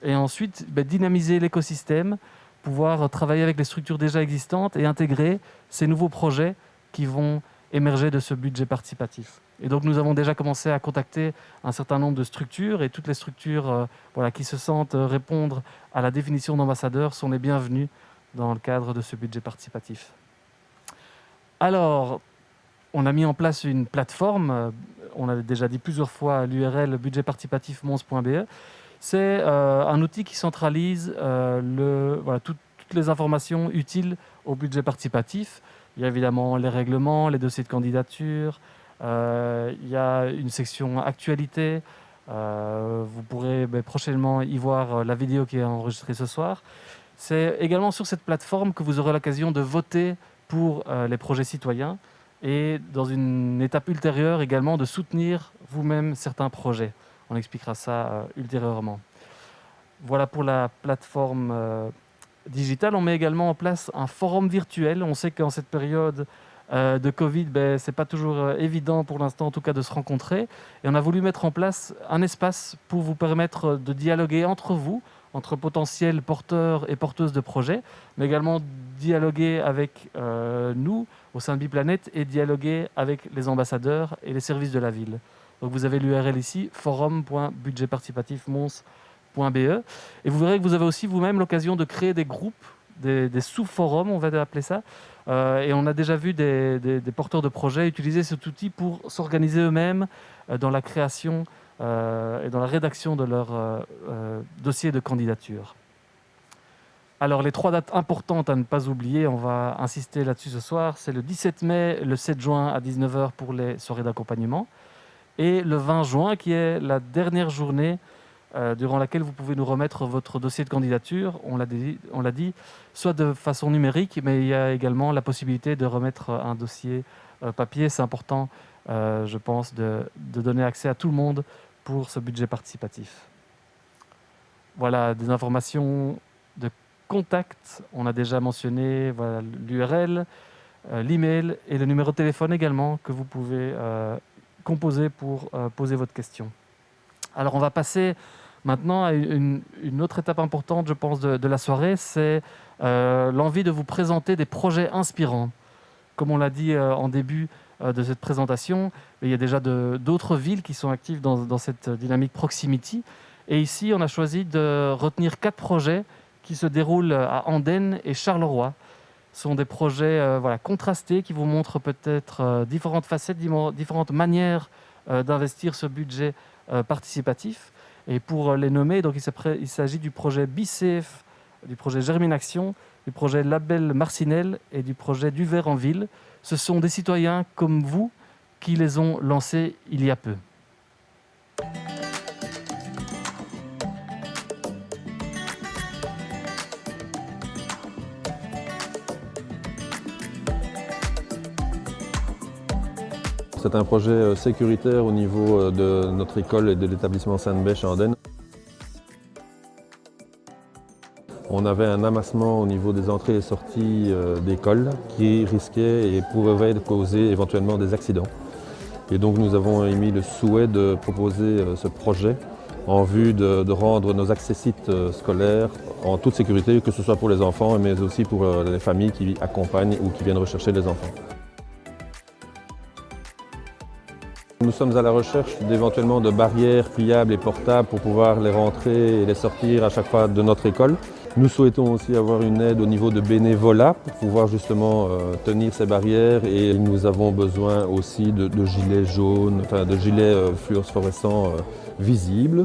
Et ensuite, dynamiser l'écosystème, pouvoir travailler avec les structures déjà existantes et intégrer ces nouveaux projets qui vont émerger de ce budget participatif. Et donc nous avons déjà commencé à contacter un certain nombre de structures et toutes les structures qui se sentent répondre à la définition d'ambassadeur sont les bienvenues dans le cadre de ce budget participatif. Alors, on a mis en place une plateforme, on a déjà dit plusieurs fois l'URL budgetparticipatifmons.be. C'est un outil qui centralise toutes les informations utiles au budget participatif. Il y a évidemment les règlements, les dossiers de candidature, il y a une section actualité. Vous pourrez prochainement y voir la vidéo qui est enregistrée ce soir. C'est également sur cette plateforme que vous aurez l'occasion de voter pour les projets citoyens et dans une étape ultérieure également de soutenir vous-même certains projets. On expliquera ça ultérieurement. Voilà pour la plateforme digitale. On met également en place un forum virtuel. On sait qu'en cette période de Covid, ce n'est pas toujours évident pour l'instant en tout cas de se rencontrer. Et on a voulu mettre en place un espace pour vous permettre de dialoguer entre vous, entre potentiels porteurs et porteuses de projets, mais également dialoguer avec nous au sein de Biplanète et dialoguer avec les ambassadeurs et les services de la ville. Donc vous avez l'URL ici, forum.budgetparticipatifmons.be, et vous verrez que vous avez aussi vous-même l'occasion de créer des groupes, des sous-forums, on va appeler ça, et on a déjà vu des porteurs de projets utiliser cet outil pour s'organiser eux-mêmes dans la création et dans la rédaction de leur dossier de candidature. Alors les 3 dates importantes à ne pas oublier, on va insister là-dessus ce soir, c'est le 17 mai, le 7 juin à 19h pour les soirées d'accompagnement, et le 20 juin qui est la dernière journée durant laquelle vous pouvez nous remettre votre dossier de candidature. On l'a dit, soit de façon numérique, mais il y a également la possibilité de remettre un dossier papier. C'est important, je pense, de donner accès à tout le monde pour ce budget participatif. Voilà, des informations de contact. On a déjà mentionné l'URL, l'email et le numéro de téléphone également que vous pouvez composer pour poser votre question. Alors on va passer maintenant à une autre étape importante, je pense, de la soirée, c'est l'envie de vous présenter des projets inspirants. Comme on l'a dit en début de cette présentation, il y a déjà d'autres villes qui sont actives dans cette dynamique proximity. Et ici, on a choisi de retenir 4 projets qui se déroulent à Andenne et Charleroi. Ce sont des projets contrastés qui vous montrent peut-être différentes facettes, différentes manières d'investir ce budget participatif. Et pour les nommer, donc il s'agit du projet BeSafe, du projet Germinaction, du projet Label Marcinelle et du projet Du Vert en Ville. Ce sont des citoyens comme vous qui les ont lancés il y a peu. C'est un projet sécuritaire au niveau de notre école et de l'établissement Sainte-Bêche à Andenne. On avait un amassement au niveau des entrées et sorties d'école qui risquait et pouvait causer éventuellement des accidents. Et donc nous avons émis le souhait de proposer ce projet en vue de rendre nos accès-sites scolaires en toute sécurité, que ce soit pour les enfants mais aussi pour les familles qui accompagnent ou qui viennent rechercher les enfants. Nous sommes à la recherche d'éventuellement de barrières pliables et portables pour pouvoir les rentrer et les sortir à chaque fois de notre école. Nous souhaitons aussi avoir une aide au niveau de bénévolat pour pouvoir justement tenir ces barrières, et nous avons besoin aussi de gilets jaunes, de gilets phosphorescents visibles.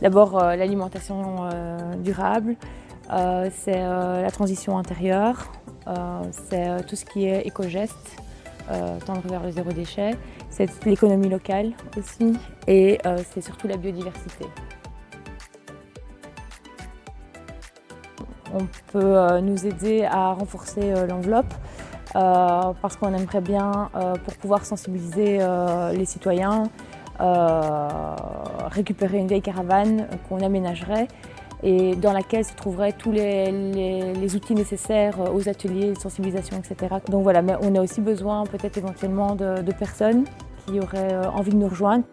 D'abord, l'alimentation durable, c'est la transition intérieure, c'est tout ce qui est éco-geste, tendre vers le zéro déchet, c'est l'économie locale aussi, et c'est surtout la biodiversité. on peut nous aider à renforcer l'enveloppe parce qu'on aimerait bien, pour pouvoir sensibiliser les citoyens, récupérer une vieille caravane qu'on aménagerait et dans laquelle se trouveraient tous les outils nécessaires aux ateliers de sensibilisation, etc. Donc voilà, mais on a aussi besoin peut-être éventuellement de personnes qui auraient envie de nous rejoindre.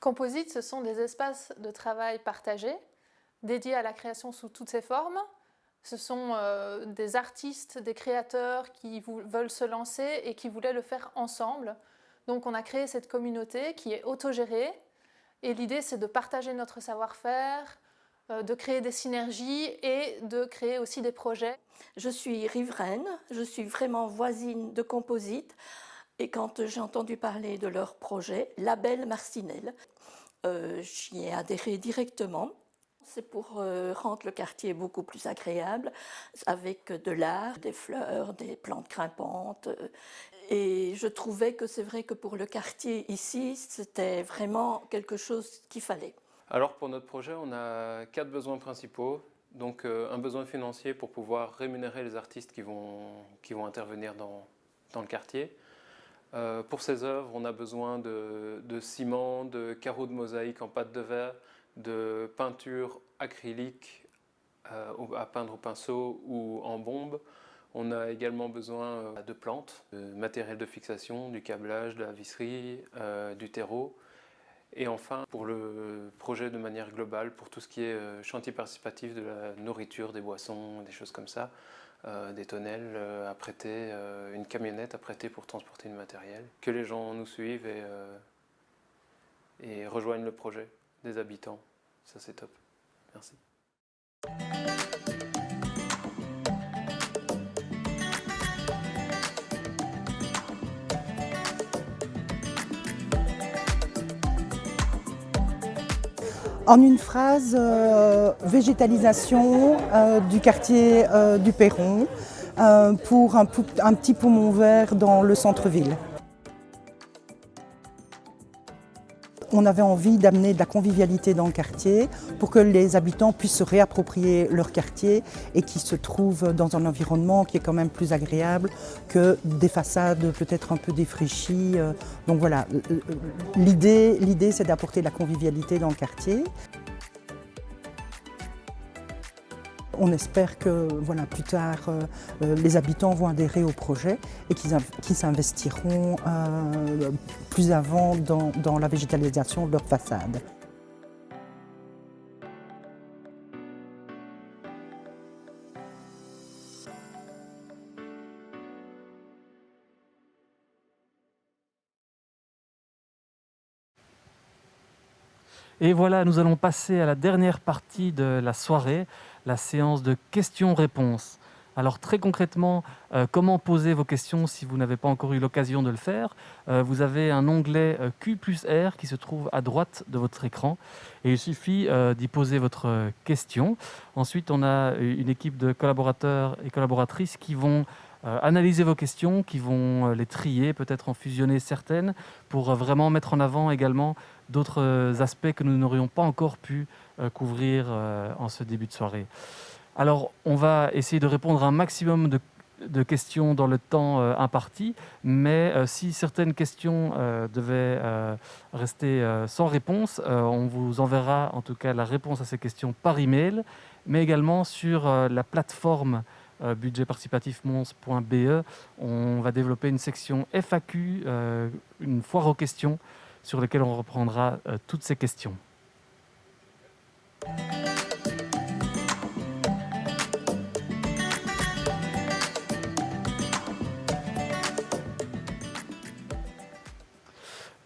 Composite, ce sont des espaces de travail partagés, dédiés à la création sous toutes ses formes. Ce sont des artistes, des créateurs qui veulent se lancer et qui voulaient le faire ensemble. Donc on a créé cette communauté qui est autogérée et l'idée c'est de partager notre savoir-faire, de créer des synergies et de créer aussi des projets. Je suis riveraine, je suis vraiment voisine de Composite. Et quand j'ai entendu parler de leur projet, Label Marcinelle, j'y ai adhéré directement. C'est pour rendre le quartier beaucoup plus agréable, avec de l'art, des fleurs, des plantes grimpantes. Et je trouvais que c'est vrai que pour le quartier ici, c'était vraiment quelque chose qu'il fallait. Alors pour notre projet, on a 4 besoins principaux. Donc un besoin financier pour pouvoir rémunérer les artistes qui vont intervenir dans le quartier. Pour ces œuvres, on a besoin de ciment, de carreaux de mosaïque en pâte de verre, de peinture acrylique à peindre au pinceau ou en bombe. On a également besoin de plantes, de matériel de fixation, du câblage, de la visserie, du terreau. Et enfin, pour le projet de manière globale, pour tout ce qui est chantier participatif de la nourriture, des boissons, des choses comme ça, des tonnelles à prêter, une camionnette à prêter pour transporter le matériel. Que les gens nous suivent et rejoignent le projet des habitants. Ça, c'est top. Merci. En une phrase, végétalisation du quartier du Perron pour un petit poumon vert dans le centre-ville. On avait envie d'amener de la convivialité dans le quartier pour que les habitants puissent se réapproprier leur quartier et qu'ils se trouvent dans un environnement qui est quand même plus agréable que des façades peut-être un peu défraîchies. Donc voilà, l'idée c'est d'apporter de la convivialité dans le quartier. On espère que voilà, plus tard, les habitants vont adhérer au projet et qu'ils s'investiront plus avant dans la végétalisation de leur façade. Et voilà, nous allons passer à la dernière partie de la soirée, la séance de questions-réponses. Alors très concrètement, comment poser vos questions si vous n'avez pas encore eu l'occasion de le faire? Vous avez un onglet Q+R qui se trouve à droite de votre écran et il suffit d'y poser votre question. Ensuite, on a une équipe de collaborateurs et collaboratrices qui vont analyser vos questions, qui vont les trier, peut-être en fusionner certaines pour vraiment mettre en avant également d'autres aspects que nous n'aurions pas encore pu couvrir en ce début de soirée. Alors, on va essayer de répondre à un maximum de questions dans le temps imparti, mais si certaines questions devaient rester sans réponse, on vous enverra en tout cas la réponse à ces questions par email, mais également sur la plateforme budgetparticipatifmons.be. On va développer une section FAQ, une foire aux questions, sur laquelle on reprendra toutes ces questions.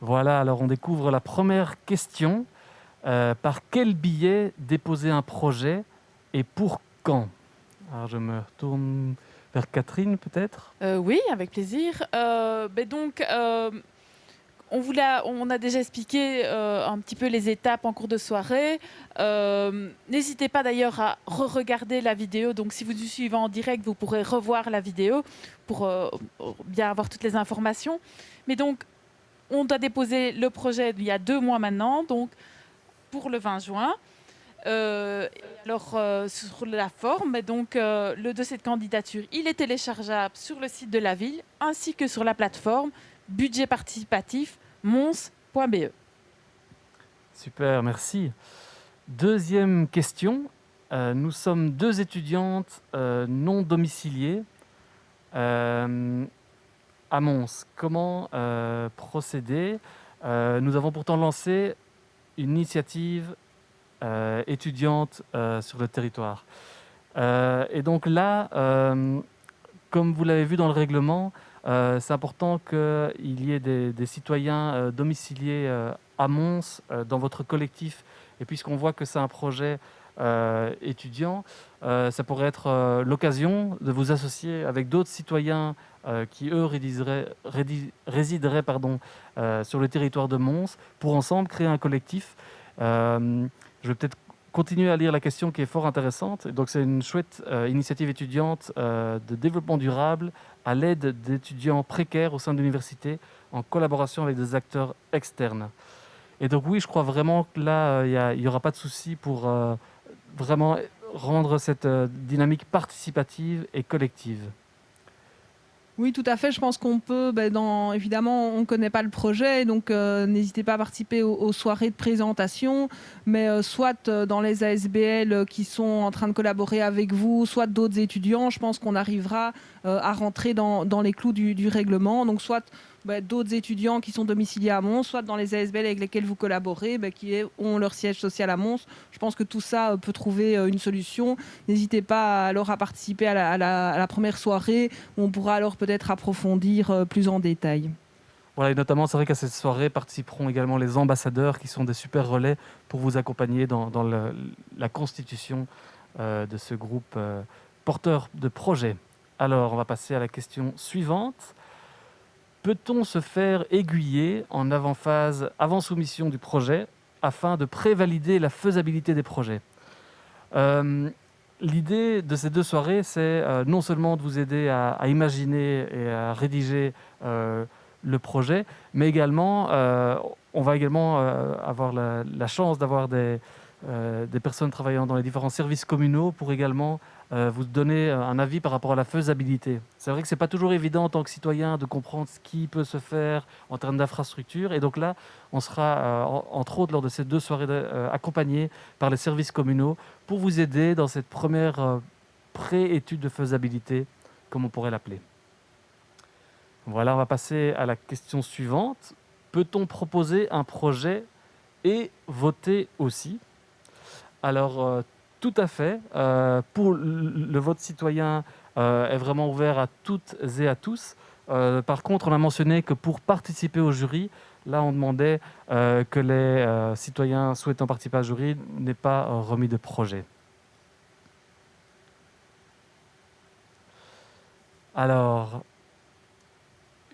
Voilà, alors on découvre la première question. Par quel biais déposer un projet et pour quand? Alors je me retourne vers Catherine peut-être. Oui, avec plaisir. on a déjà expliqué un petit peu les étapes en cours de soirée. N'hésitez pas d'ailleurs à re-regarder la vidéo. Donc, si vous nous suivez en direct, vous pourrez revoir la vidéo pour bien avoir toutes les informations. Mais donc, on doit déposer le projet il y a 2 mois maintenant, donc pour le 20 juin. Sur la forme, donc, le dossier de candidature, il est téléchargeable sur le site de la ville ainsi que sur la plateforme budget participatif mons.be. Super, merci. Deuxième question. Nous sommes 2 étudiantes non domiciliées à Mons. Comment procéder? Nous avons pourtant lancé une initiative étudiante sur le territoire. Et donc là, comme vous l'avez vu dans le règlement, c'est important qu'il y ait des citoyens domiciliés à Mons dans votre collectif. Et puisqu'on voit que c'est un projet étudiant, ça pourrait être l'occasion de vous associer avec d'autres citoyens qui, eux, résideraient sur le territoire de Mons pour ensemble créer un collectif. Je vais peut-être continuer à lire la question qui est fort intéressante. Donc, c'est une chouette initiative étudiante de développement durable à l'aide d'étudiants précaires au sein de l'université en collaboration avec des acteurs externes. Et donc, oui, je crois vraiment que là, il n'y aura pas de souci pour vraiment rendre cette dynamique participative et collective. Oui, tout à fait. Je pense qu'on peut, évidemment, on ne connaît pas le projet, donc n'hésitez pas à participer aux soirées de présentation, mais soit dans les ASBL qui sont en train de collaborer avec vous, soit d'autres étudiants, je pense qu'on arrivera à rentrer dans les clous du règlement. Donc, soit d'autres étudiants qui sont domiciliés à Mons, soit dans les ASBL avec lesquels vous collaborez, qui ont leur siège social à Mons. Je pense que tout ça peut trouver une solution. N'hésitez pas alors à participer à la première soirée où on pourra alors peut-être approfondir plus en détail. Voilà, et notamment, c'est vrai qu'à cette soirée participeront également les ambassadeurs qui sont des super relais pour vous accompagner dans la constitution de ce groupe porteur de projet. Alors, on va passer à la question suivante. Peut-on se faire aiguiller en avant-phase, avant soumission du projet, afin de prévalider la faisabilité des projets? L'idée de ces 2 soirées, c'est non seulement de vous aider à imaginer et à rédiger le projet, mais également, on va également avoir la chance d'avoir des personnes travaillant dans les différents services communaux pour également vous donner un avis par rapport à la faisabilité. C'est vrai que ce n'est pas toujours évident en tant que citoyen de comprendre ce qui peut se faire en termes d'infrastructure. Et donc là, on sera, entre autres, lors de ces 2 soirées, accompagnés par les services communaux pour vous aider dans cette première pré-étude de faisabilité, comme on pourrait l'appeler. Voilà, on va passer à la question suivante. Peut-on proposer un projet et voter aussi? Alors, tout à fait. Pour le vote citoyen est vraiment ouvert à toutes et à tous. Par contre, on a mentionné que pour participer au jury, là, on demandait que les citoyens souhaitant participer au jury n'aient pas remis de projet. Alors,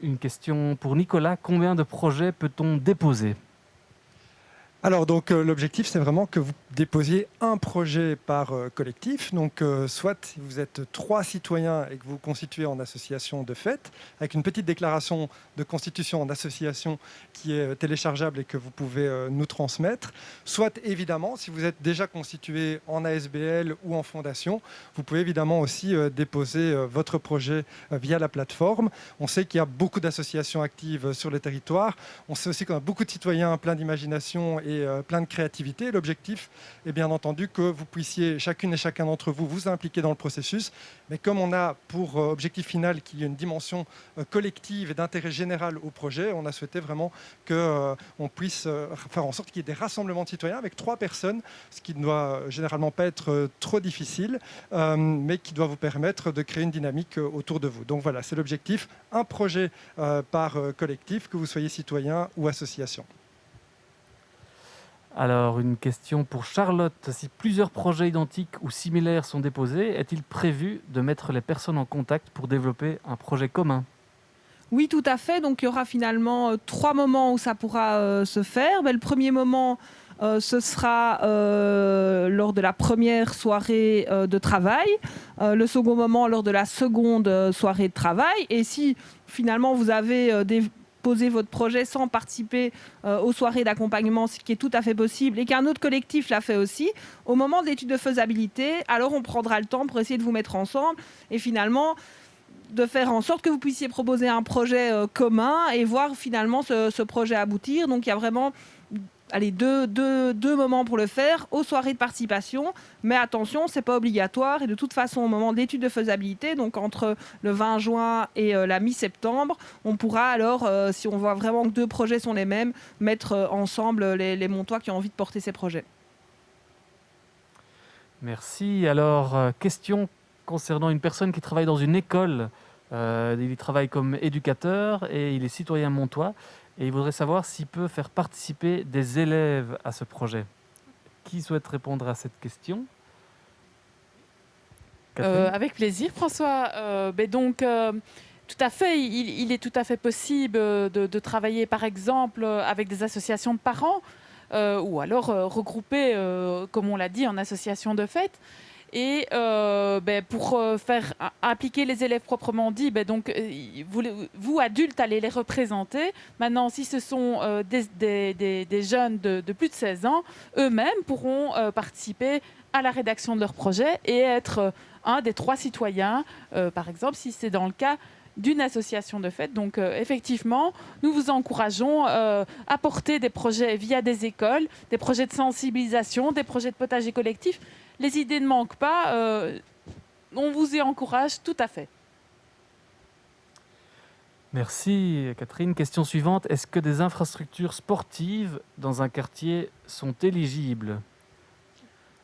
une question pour Nicolas. Combien de projets peut-on déposer ? Alors donc l'objectif c'est vraiment que vous déposiez un projet par collectif, donc soit si vous êtes 3 citoyens et que vous constituez en association de fait, avec une petite déclaration de constitution en association qui est téléchargeable et que vous pouvez nous transmettre, soit évidemment si vous êtes déjà constitué en ASBL ou en fondation, vous pouvez évidemment aussi déposer votre projet via la plateforme. On sait qu'il y a beaucoup d'associations actives sur le territoire, on sait aussi qu'on a beaucoup de citoyens pleins d'imagination et plein de créativité. L'objectif est bien entendu que vous puissiez, chacune et chacun d'entre vous, vous impliquer dans le processus. Mais comme on a pour objectif final qu'il y ait une dimension collective et d'intérêt général au projet, on a souhaité vraiment qu'on puisse faire en sorte qu'il y ait des rassemblements de citoyens avec 3 personnes, ce qui ne doit généralement pas être trop difficile, mais qui doit vous permettre de créer une dynamique autour de vous. Donc voilà, c'est l'objectif, un projet par collectif, que vous soyez citoyen ou association. Alors, une question pour Charlotte. Si plusieurs projets identiques ou similaires sont déposés, est-il prévu de mettre les personnes en contact pour développer un projet commun ? Oui, tout à fait. Donc, il y aura finalement 3 moments où ça pourra se faire. Le premier moment, ce sera lors de la première soirée de travail. Le second moment, lors de la seconde soirée de travail. Et si finalement vous avez déposé votre projet sans participer aux soirées d'accompagnement, ce qui est tout à fait possible, et qu'un autre collectif l'a fait aussi, au moment de l'étude de faisabilité, alors on prendra le temps pour essayer de vous mettre ensemble et finalement de faire en sorte que vous puissiez proposer un projet commun et voir finalement ce projet aboutir. Donc il y a vraiment deux moments pour le faire, aux soirées de participation, mais attention, c'est pas obligatoire et de toute façon au moment de l'étude de faisabilité, donc entre le 20 juin et la mi-septembre, on pourra alors, si on voit vraiment que 2 projets sont les mêmes, mettre ensemble les montois qui ont envie de porter ces projets. Merci. Alors, question concernant une personne qui travaille dans une école. Il travaille comme éducateur et il est citoyen montois. Et il voudrait savoir s'il peut faire participer des élèves à ce projet. Qui souhaite répondre à cette question ? Catherine ? Avec plaisir, François. Tout à fait, il est tout à fait possible de travailler, par exemple, avec des associations de parents ou alors regrouper, comme on l'a dit, en association de fête. Et pour faire appliquer les élèves proprement dit, vous, adultes, allez les représenter. Maintenant, si ce sont des jeunes de plus de 16 ans, eux-mêmes pourront participer à la rédaction de leur projet et être un des 3 citoyens, par exemple, si c'est dans le cas d'une association de fête. Donc, effectivement, nous vous encourageons à porter des projets via des écoles, des projets de sensibilisation, des projets de potager collectif. Les idées ne manquent pas, on vous y encourage tout à fait. Merci Catherine. Question suivante. Est-ce que des infrastructures sportives dans un quartier sont éligibles ?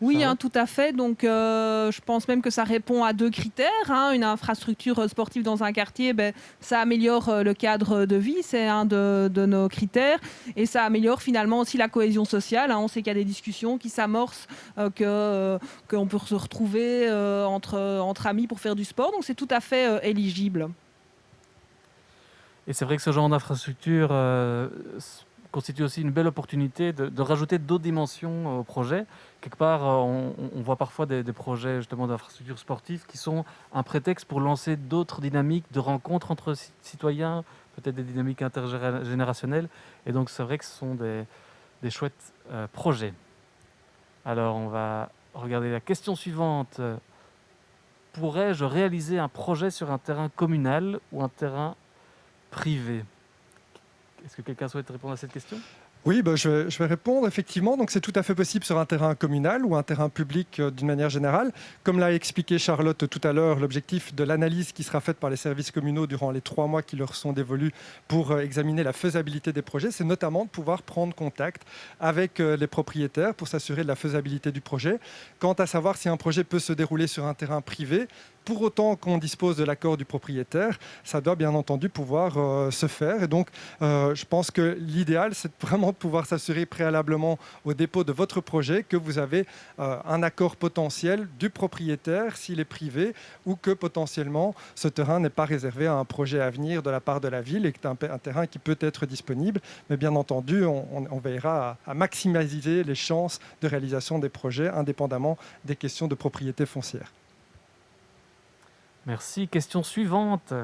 Oui, tout à fait. Donc, je pense même que ça répond à 2 critères. Une infrastructure sportive dans un quartier, ça améliore le cadre de vie, c'est un de nos critères. Et ça améliore finalement aussi la cohésion sociale. On sait qu'il y a des discussions qui s'amorcent, qu'on peut se retrouver entre amis pour faire du sport. Donc, c'est tout à fait éligible. Et c'est vrai que ce genre d'infrastructure constitue aussi une belle opportunité de rajouter d'autres dimensions au projet. Quelque part, on voit parfois des projets justement d'infrastructures sportives qui sont un prétexte pour lancer d'autres dynamiques de rencontres entre citoyens, peut-être des dynamiques intergénérationnelles. Et donc, c'est vrai que ce sont des chouettes projets. Alors, on va regarder la question suivante. Pourrais-je réaliser un projet sur un terrain communal ou un terrain privé ? Est-ce que quelqu'un souhaite répondre à cette question ? Oui, je vais répondre effectivement. Donc c'est tout à fait possible sur un terrain communal ou un terrain public d'une manière générale. Comme l'a expliqué Charlotte tout à l'heure, l'objectif de l'analyse qui sera faite par les services communaux durant les 3 mois qui leur sont dévolus pour examiner la faisabilité des projets, c'est notamment de pouvoir prendre contact avec les propriétaires pour s'assurer de la faisabilité du projet. Quant à savoir si un projet peut se dérouler sur un terrain privé, pour autant qu'on dispose de l'accord du propriétaire, ça doit bien entendu pouvoir se faire. Et donc, je pense que l'idéal, c'est vraiment de pouvoir s'assurer préalablement au dépôt de votre projet que vous avez un accord potentiel du propriétaire s'il est privé ou que potentiellement ce terrain n'est pas réservé à un projet à venir de la part de la ville et que c'est un terrain qui peut être disponible. Mais bien entendu, on veillera à maximiser les chances de réalisation des projets indépendamment des questions de propriété foncière. Merci. Question suivante,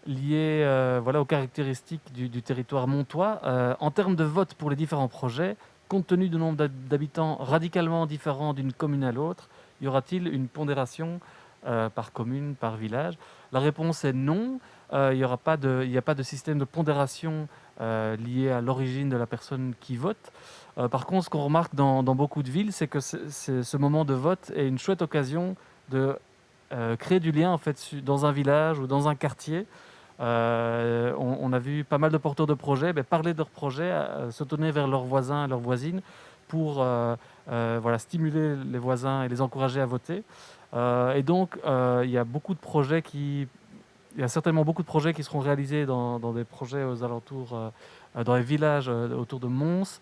liée aux caractéristiques du territoire montois. En termes de vote pour les différents projets, compte tenu du nombre d'habitants radicalement différents d'une commune à l'autre, y aura-t-il une pondération par commune, par village ? La réponse est non. Il n'y a pas de système de pondération lié à l'origine de la personne qui vote. Par contre, ce qu'on remarque dans beaucoup de villes, c'est que ce moment de vote est une chouette occasion de créer du lien en fait, dans un village ou dans un quartier. On a vu pas mal de porteurs de projets parler de leurs projets, se tourner vers leurs voisins et leurs voisines pour stimuler les voisins et les encourager à voter. Et donc, il y a certainement beaucoup de projets qui seront réalisés dans des projets aux alentours, dans les villages autour de Mons,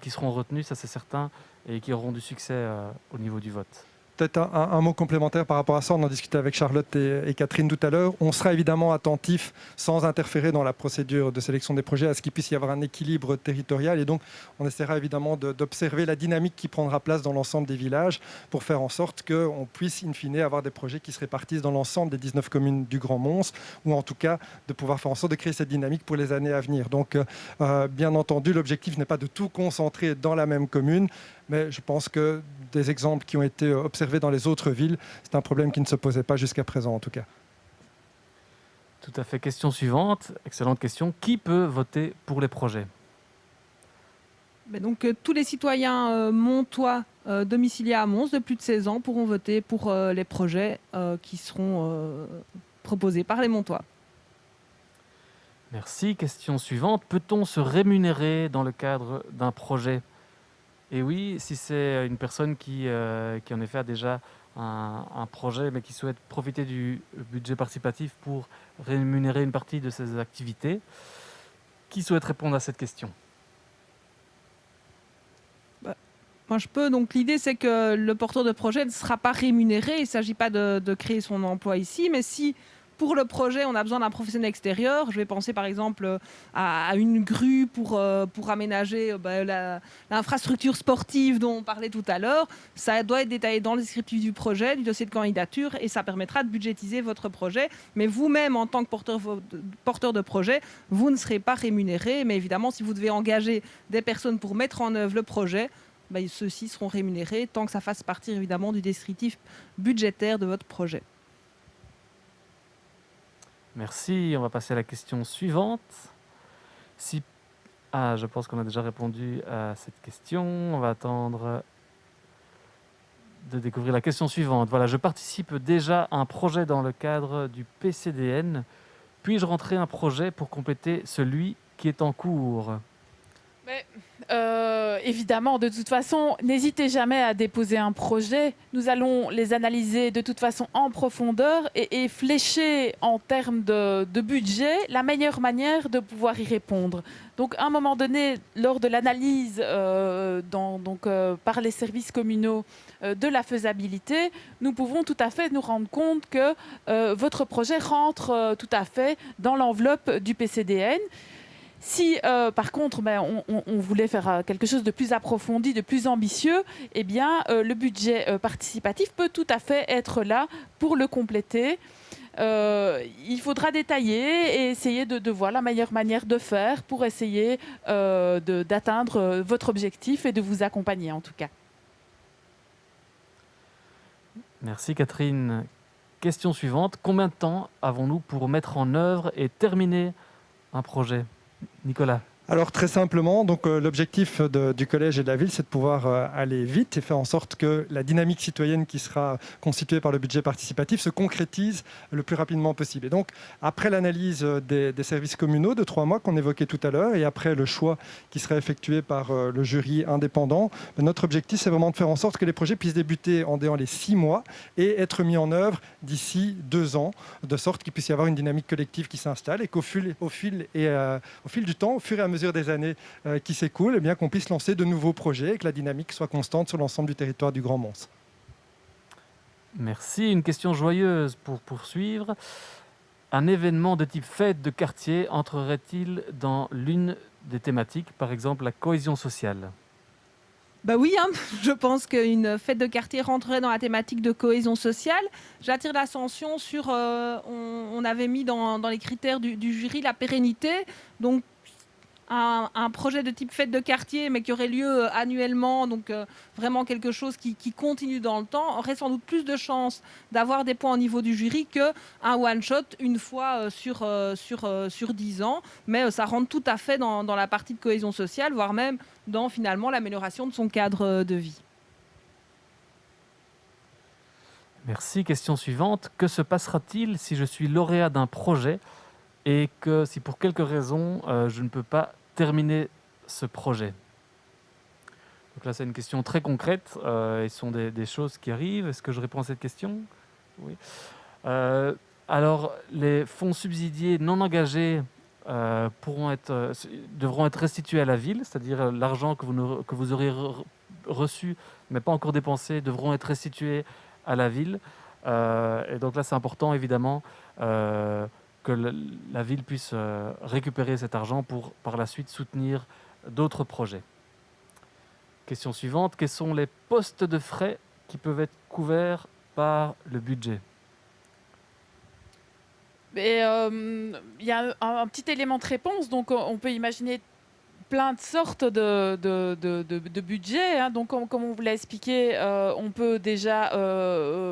qui seront retenus, ça c'est certain, et qui auront du succès au niveau du vote. Peut-être un mot complémentaire par rapport à ça, on en discutait avec Charlotte et Catherine tout à l'heure. On sera évidemment attentif, sans interférer dans la procédure de sélection des projets, à ce qu'il puisse y avoir un équilibre territorial. Et donc, on essaiera évidemment d'observer la dynamique qui prendra place dans l'ensemble des villages pour faire en sorte qu'on puisse, in fine, avoir des projets qui se répartissent dans l'ensemble des 19 communes du Grand Mons, ou en tout cas de pouvoir faire en sorte de créer cette dynamique pour les années à venir. Donc, bien entendu, l'objectif n'est pas de tout concentrer dans la même commune, mais je pense que des exemples qui ont été observés dans les autres villes, c'est un problème qui ne se posait pas jusqu'à présent en tout cas. Tout à fait. Question suivante, excellente question. Qui peut voter pour les projets ? Donc, tous les citoyens montois domiciliés à Mons de plus de 16 ans pourront voter pour les projets qui seront proposés par les Montois. Merci. Question suivante. Peut-on se rémunérer dans le cadre d'un projet ? Et oui, si c'est une personne qui en effet a déjà un projet, mais qui souhaite profiter du budget participatif pour rémunérer une partie de ses activités. Qui souhaite répondre à cette question ? Moi, je peux. Donc, l'idée, c'est que le porteur de projet ne sera pas rémunéré. Il ne s'agit pas de créer son emploi ici, mais si pour le projet, on a besoin d'un professionnel extérieur, je vais penser par exemple à une grue pour aménager l'infrastructure sportive dont on parlait tout à l'heure. Ça doit être détaillé dans le descriptif du projet, du dossier de candidature, et ça permettra de budgétiser votre projet. Mais vous-même, en tant que porteur de projet, vous ne serez pas rémunéré. Mais évidemment, si vous devez engager des personnes pour mettre en œuvre le projet, ceux-ci seront rémunérés tant que ça fasse partie évidemment du descriptif budgétaire de votre projet. Merci. On va passer à la question suivante. Je pense qu'on a déjà répondu à cette question. On va attendre de découvrir la question suivante. Voilà, je participe déjà à un projet dans le cadre du PCDN. Puis-je rentrer un projet pour compléter celui qui est en cours ? Évidemment, de toute façon, n'hésitez jamais à déposer un projet. Nous allons les analyser de toute façon en profondeur et flécher en termes de budget la meilleure manière de pouvoir y répondre. Donc, à un moment donné, lors de l'analyse par les services communaux de la faisabilité, nous pouvons tout à fait nous rendre compte que votre projet rentre tout à fait dans l'enveloppe du PCDN. Si, par contre, on voulait faire quelque chose de plus approfondi, de plus ambitieux, eh bien, le budget participatif peut tout à fait être là pour le compléter. Il faudra détailler et essayer de voir la meilleure manière de faire pour essayer d'atteindre votre objectif et de vous accompagner, en tout cas. Merci Catherine. Question suivante. Combien de temps avons-nous pour mettre en œuvre et terminer un projet ? Nicolas. Alors très simplement, donc, l'objectif du collège et de la ville, c'est de pouvoir aller vite et faire en sorte que la dynamique citoyenne qui sera constituée par le budget participatif se concrétise le plus rapidement possible. Et donc, après l'analyse des services communaux de 3 mois qu'on évoquait tout à l'heure, et après le choix qui sera effectué par le jury indépendant, notre objectif, c'est vraiment de faire en sorte que les projets puissent débuter dans les 6 mois et être mis en œuvre d'ici 2 ans, de sorte qu'il puisse y avoir une dynamique collective qui s'installe et qu'au fil du temps, au fur et à mesure des années qui s'écoulent, eh bien, qu'on puisse lancer de nouveaux projets et que la dynamique soit constante sur l'ensemble du territoire du Grand Mons. Merci. Une question joyeuse pour poursuivre. Un événement de type fête de quartier entrerait-il dans l'une des thématiques, par exemple la cohésion sociale ? Oui, je pense qu'une fête de quartier rentrerait dans la thématique de cohésion sociale. J'attire l'attention sur, on avait mis dans les critères du jury la pérennité, donc un projet de type fête de quartier, mais qui aurait lieu annuellement, donc vraiment quelque chose qui continue dans le temps, aurait sans doute plus de chances d'avoir des points au niveau du jury qu'un one-shot une fois sur 10 ans. Mais ça rentre tout à fait dans la partie de cohésion sociale, voire même dans finalement l'amélioration de son cadre de vie. Merci. Question suivante. Que se passera-t-il si je suis lauréat d'un projet et que si pour quelque raison je ne peux pas terminer ce projet ? Donc là, c'est une question très concrète. Ce sont des choses qui arrivent. Est-ce que je réponds à cette question ? Oui. Alors, les fonds subsidiés non engagés devront être restitués à la ville, c'est-à-dire l'argent que vous aurez reçu mais pas encore dépensé devront être restitués à la ville. Et donc là, c'est important, évidemment, que la ville puisse récupérer cet argent pour, par la suite, soutenir d'autres projets. Question suivante, quels sont les postes de frais qui peuvent être couverts par le budget ? Il y a un petit élément de réponse, donc on peut imaginer plein de sortes de budgets. Hein. Donc, comme on vous l'a expliqué, on peut déjà,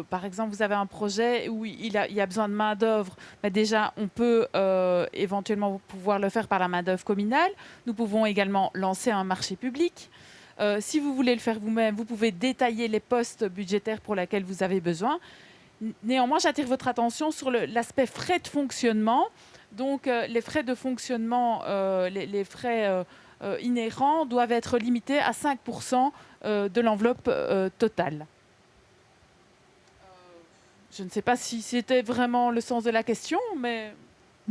par exemple, vous avez un projet où il y a besoin de main-d'œuvre. Mais déjà, on peut éventuellement pouvoir le faire par la main-d'œuvre communale. Nous pouvons également lancer un marché public. Si vous voulez le faire vous-même, vous pouvez détailler les postes budgétaires pour lesquels vous avez besoin. Néanmoins, j'attire votre attention sur l'aspect frais de fonctionnement. Donc, les frais de fonctionnement, les frais inhérents doivent être limités à 5% de l'enveloppe totale. Je ne sais pas si c'était vraiment le sens de la question, mais...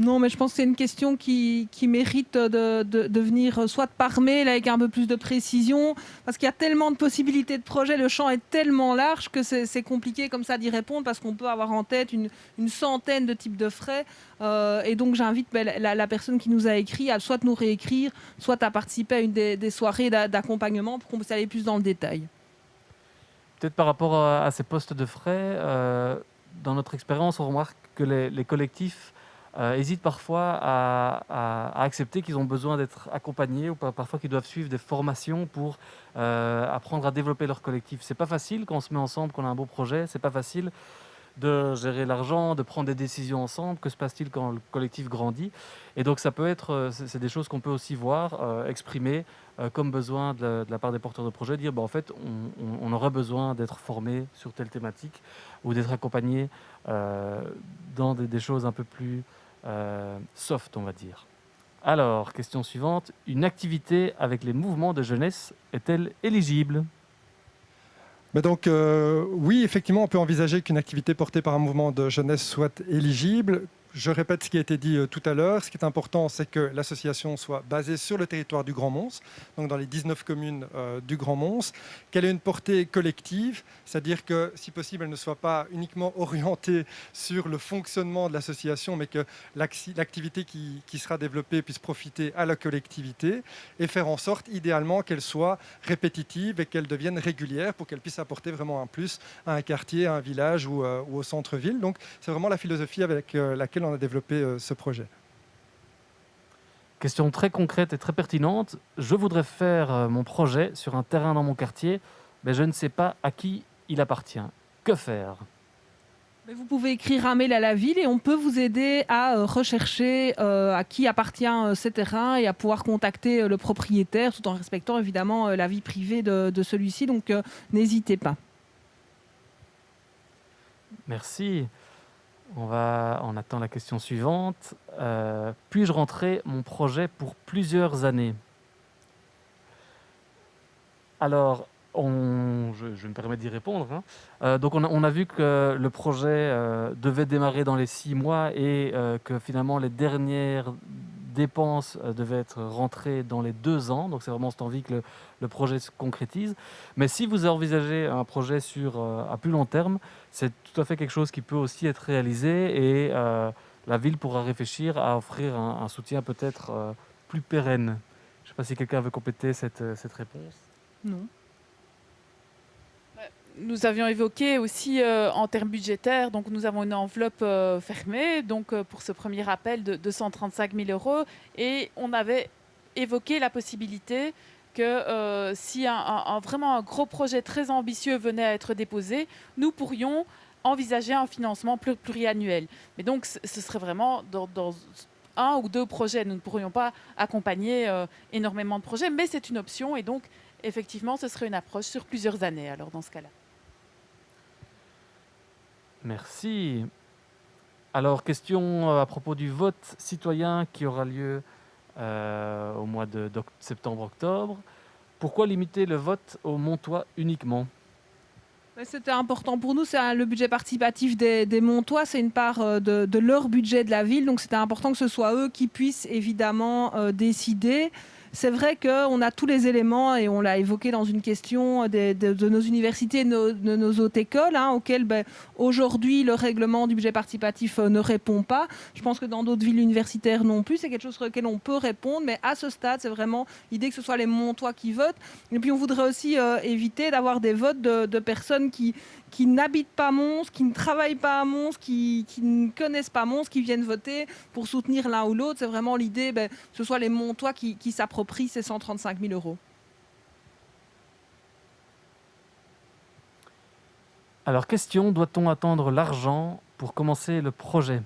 Non, mais je pense que c'est une question qui mérite de venir soit par mail avec un peu plus de précision, parce qu'il y a tellement de possibilités de projets, le champ est tellement large que c'est compliqué comme ça d'y répondre, parce qu'on peut avoir en tête une centaine de types de frais. Et donc j'invite la personne qui nous a écrit à soit nous réécrire, soit à participer à une des soirées d'accompagnement pour qu'on puisse aller plus dans le détail. Peut-être par rapport à ces postes de frais, dans notre expérience, on remarque que les collectifs hésitent parfois à accepter qu'ils ont besoin d'être accompagnés ou parfois qu'ils doivent suivre des formations pour apprendre à développer leur collectif. C'est pas facile quand on se met ensemble, qu'on a un beau projet, c'est pas facile de gérer l'argent, de prendre des décisions ensemble. Que se passe-t-il quand le collectif grandit ? Et donc ça peut être, c'est des choses qu'on peut aussi voir, exprimer comme besoin de la part des porteurs de projets, dire en fait on aurait besoin d'être formé sur telle thématique ou d'être accompagné dans des choses un peu plus soft, on va dire. Alors, question suivante, une activité avec les mouvements de jeunesse est-elle éligible ? Mais donc, oui, effectivement, on peut envisager qu'une activité portée par un mouvement de jeunesse soit éligible. Je répète ce qui a été dit tout à l'heure. Ce qui est important, c'est que l'association soit basée sur le territoire du Grand Mons, donc dans les 19 communes du Grand Mons, qu'elle ait une portée collective, c'est-à-dire que, si possible, elle ne soit pas uniquement orientée sur le fonctionnement de l'association, mais que l'activité qui sera développée puisse profiter à la collectivité et faire en sorte, idéalement, qu'elle soit répétitive et qu'elle devienne régulière pour qu'elle puisse apporter vraiment un plus à un quartier, à un village ou au centre-ville. Donc, c'est vraiment la philosophie avec laquelle on a développé ce projet. Question très concrète et très pertinente. Je voudrais faire mon projet sur un terrain dans mon quartier, mais je ne sais pas à qui il appartient. Que faire ? Mais vous pouvez écrire un mail à la ville et on peut vous aider à rechercher à qui appartient ces terrains et à pouvoir contacter le propriétaire tout en respectant évidemment la vie privée de celui-ci. Donc n'hésitez pas. Merci. On attend la question suivante. Puis-je rentrer mon projet pour plusieurs années ? Alors, je me permets d'y répondre. Donc, on a vu que le projet devait démarrer dans les 6 mois et que finalement, les dernières dépenses devaient être rentrées dans les 2 ans. Donc, c'est vraiment cette envie que le projet se concrétise. Mais si vous envisagez un projet à plus long terme, c'est tout à fait quelque chose qui peut aussi être réalisé et la ville pourra réfléchir à offrir un soutien peut-être plus pérenne. Je ne sais pas si quelqu'un veut compléter cette réponse. Non. Nous avions évoqué aussi en termes budgétaires, donc nous avons une enveloppe fermée donc, pour ce premier appel de 235 000 € et on avait évoqué la possibilité que si vraiment un gros projet très ambitieux venait à être déposé, nous pourrions envisager un financement pluriannuel. Mais donc ce serait vraiment dans 1 ou 2 projets. Nous ne pourrions pas accompagner énormément de projets, mais c'est une option et donc effectivement ce serait une approche sur plusieurs années alors dans ce cas-là. Merci. Alors, question à propos du vote citoyen qui aura lieu au mois de septembre-octobre. Pourquoi limiter le vote aux Montois uniquement ? C'était important pour nous, c'est le budget participatif des Montois, c'est une part de leur budget de la ville, donc c'était important que ce soit eux qui puissent évidemment décider. c'est vrai qu'on a tous les éléments, et on l'a évoqué dans une question de nos universités, de nos hautes écoles, auxquelles aujourd'hui le règlement du budget participatif ne répond pas. Je pense que dans d'autres villes universitaires non plus, c'est quelque chose sur lequel on peut répondre, mais à ce stade, c'est vraiment l'idée que ce soit les Montois qui votent. Et puis on voudrait aussi éviter d'avoir des votes de personnes qui n'habitent pas Mons, qui ne travaillent pas à Mons, qui ne connaissent pas Mons, qui viennent voter pour soutenir l'un ou l'autre. C'est vraiment l'idée que ce soit les Montois qui s'approprient ces 135 000 €. Alors, question, doit-on attendre l'argent pour commencer le projet ?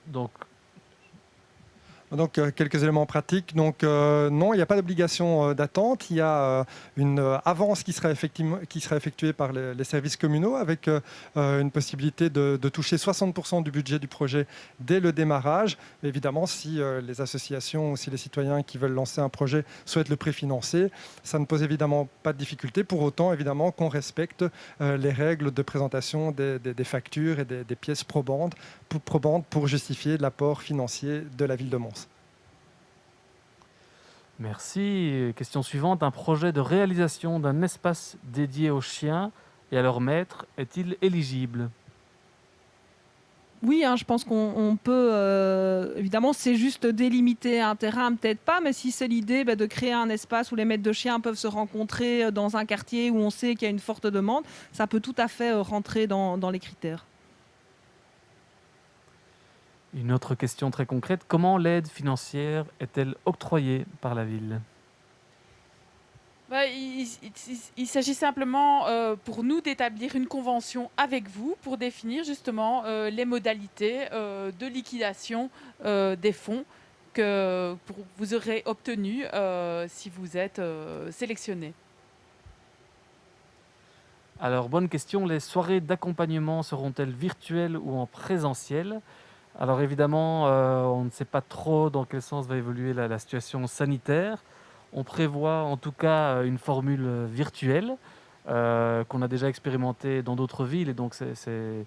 Donc, quelques éléments pratiques. Non, il n'y a pas d'obligation d'attente. Il y a une avance qui sera effectuée par les services communaux avec une possibilité de toucher 60% du budget du projet dès le démarrage. Mais évidemment, si les associations ou si les citoyens qui veulent lancer un projet souhaitent le préfinancer, ça ne pose évidemment pas de difficulté. Pour autant, évidemment, qu'on respecte les règles de présentation des factures et des pièces probantes pour justifier l'apport financier de la ville de Mons. merci. Question suivante. Un projet de réalisation d'un espace dédié aux chiens et à leur maître est-il éligible ? Oui, je pense qu'on peut, évidemment, c'est juste délimiter un terrain, peut-être pas, mais si c'est l'idée de créer un espace où les maîtres de chiens peuvent se rencontrer dans un quartier où on sait qu'il y a une forte demande, ça peut tout à fait rentrer dans les critères. Une autre question très concrète. Comment l'aide financière est-elle octroyée par la ville ? Il s'agit simplement pour nous d'établir une convention avec vous pour définir justement les modalités de liquidation des fonds que vous aurez obtenus si vous êtes sélectionné. Alors, bonne question. Les soirées d'accompagnement seront-elles virtuelles ou en présentiel ? Alors évidemment, on ne sait pas trop dans quel sens va évoluer la situation sanitaire. On prévoit en tout cas une formule virtuelle qu'on a déjà expérimentée dans d'autres villes. Et donc, ce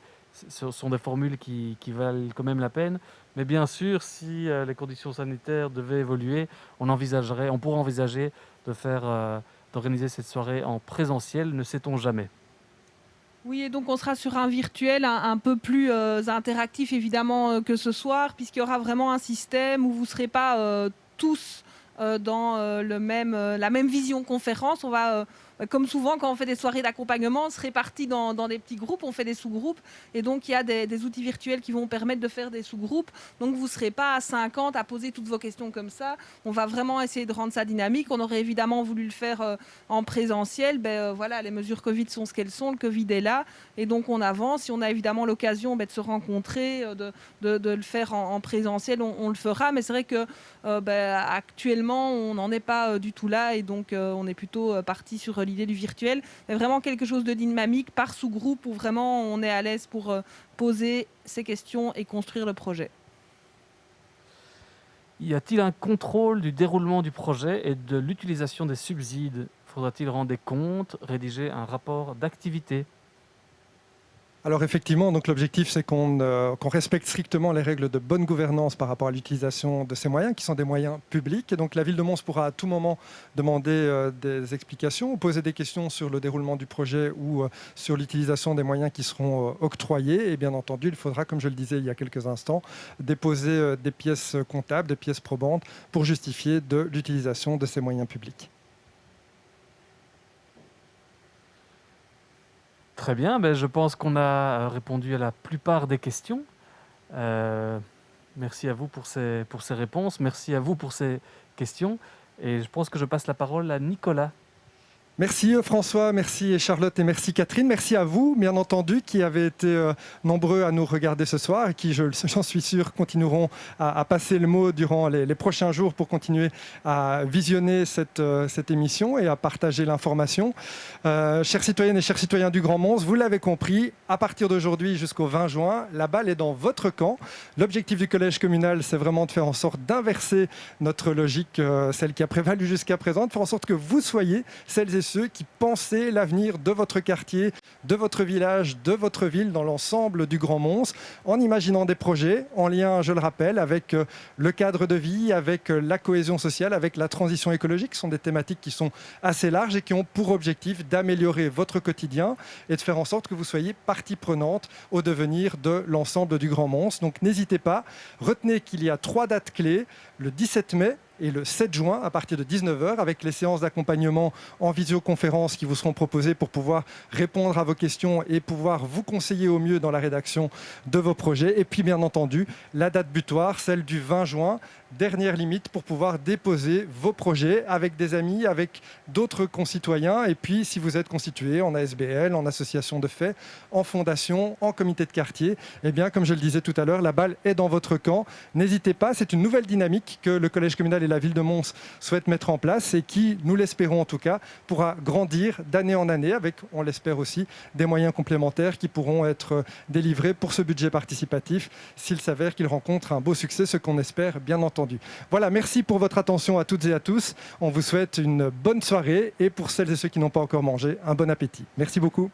sont des formules qui valent quand même la peine. Mais bien sûr, si les conditions sanitaires devaient évoluer, on pourrait envisager d'organiser cette soirée en présentiel, ne sait-on jamais. Oui, et donc on sera sur un virtuel un peu plus interactif évidemment que ce soir, puisqu'il y aura vraiment un système où vous ne serez pas tous dans la même vision conférence. On va, comme souvent quand on fait des soirées d'accompagnement, on se répartit dans des petits groupes, on fait des sous-groupes, et donc il y a des outils virtuels qui vont permettre de faire des sous-groupes. Donc vous ne serez pas à 50 à poser toutes vos questions comme ça. On va vraiment essayer de rendre ça dynamique. On aurait évidemment voulu le faire en présentiel. Voilà, les mesures Covid sont ce qu'elles sont, le Covid est là, et donc on avance. Si on a évidemment l'occasion de se rencontrer, de le faire en présentiel, on le fera. Mais c'est vrai que actuellement, on n'en est pas du tout là, et donc on est plutôt parti sur l'idée du virtuel. Mais vraiment quelque chose de dynamique par sous-groupe où vraiment on est à l'aise pour poser ces questions et construire le projet. Y a-t-il un contrôle du déroulement du projet et de l'utilisation des subsides ? Faudra-t-il rendre des comptes, rédiger un rapport d'activité ? Alors effectivement, donc l'objectif c'est qu'on respecte strictement les règles de bonne gouvernance par rapport à l'utilisation de ces moyens, qui sont des moyens publics. Et donc la ville de Mons pourra à tout moment demander des explications ou poser des questions sur le déroulement du projet ou sur l'utilisation des moyens qui seront octroyés. Et bien entendu, il faudra, comme je le disais il y a quelques instants, déposer des pièces comptables, des pièces probantes pour justifier de l'utilisation de ces moyens publics. Très bien, je pense qu'on a répondu à la plupart des questions. Merci à vous pour ces réponses, merci à vous pour ces questions. Et je pense que je passe la parole à Nicolas. Merci François, merci Charlotte et merci Catherine. Merci à vous, bien entendu, qui avez été nombreux à nous regarder ce soir et qui, j'en suis sûr, continueront à passer le mot durant les prochains jours pour continuer à visionner cette émission et à partager l'information. Chers citoyennes et chers citoyens du Grand Mons, vous l'avez compris, à partir d'aujourd'hui jusqu'au 20 juin, la balle est dans votre camp. L'objectif du collège communal, c'est vraiment de faire en sorte d'inverser notre logique, celle qui a prévalu jusqu'à présent, de faire en sorte que vous soyez celles et ceux qui pensez l'avenir de votre quartier, de votre village, de votre ville dans l'ensemble du Grand Mons, en imaginant des projets en lien, je le rappelle, avec le cadre de vie, avec la cohésion sociale, avec la transition écologique. Ce sont des thématiques qui sont assez larges et qui ont pour objectif d'améliorer votre quotidien et de faire en sorte que vous soyez partie prenante au devenir de l'ensemble du Grand Mons. Donc n'hésitez pas, retenez qu'il y a 3 dates clés, le 17 mai et le 7 juin à partir de 19h avec les séances d'accompagnement en visioconférence qui vous seront proposées pour pouvoir répondre à vos questions et pouvoir vous conseiller au mieux dans la rédaction de vos projets. Et puis bien entendu, la date butoir, celle du 20 juin, dernière limite pour pouvoir déposer vos projets avec des amis, avec d'autres concitoyens. Et puis si vous êtes constitué en ASBL, en association de fait, en fondation, en comité de quartier, eh bien comme je le disais tout à l'heure, la balle est dans votre camp. N'hésitez pas, c'est une nouvelle dynamique que le Collège communal et la ville de Mons souhaitent mettre en place et qui, nous l'espérons en tout cas, pourra grandir d'année en année avec, on l'espère aussi, des moyens complémentaires qui pourront être délivrés pour ce budget participatif s'il s'avère qu'il rencontre un beau succès, ce qu'on espère bien entendu. Voilà, merci pour votre attention à toutes et à tous. On vous souhaite une bonne soirée et pour celles et ceux qui n'ont pas encore mangé, un bon appétit. Merci beaucoup.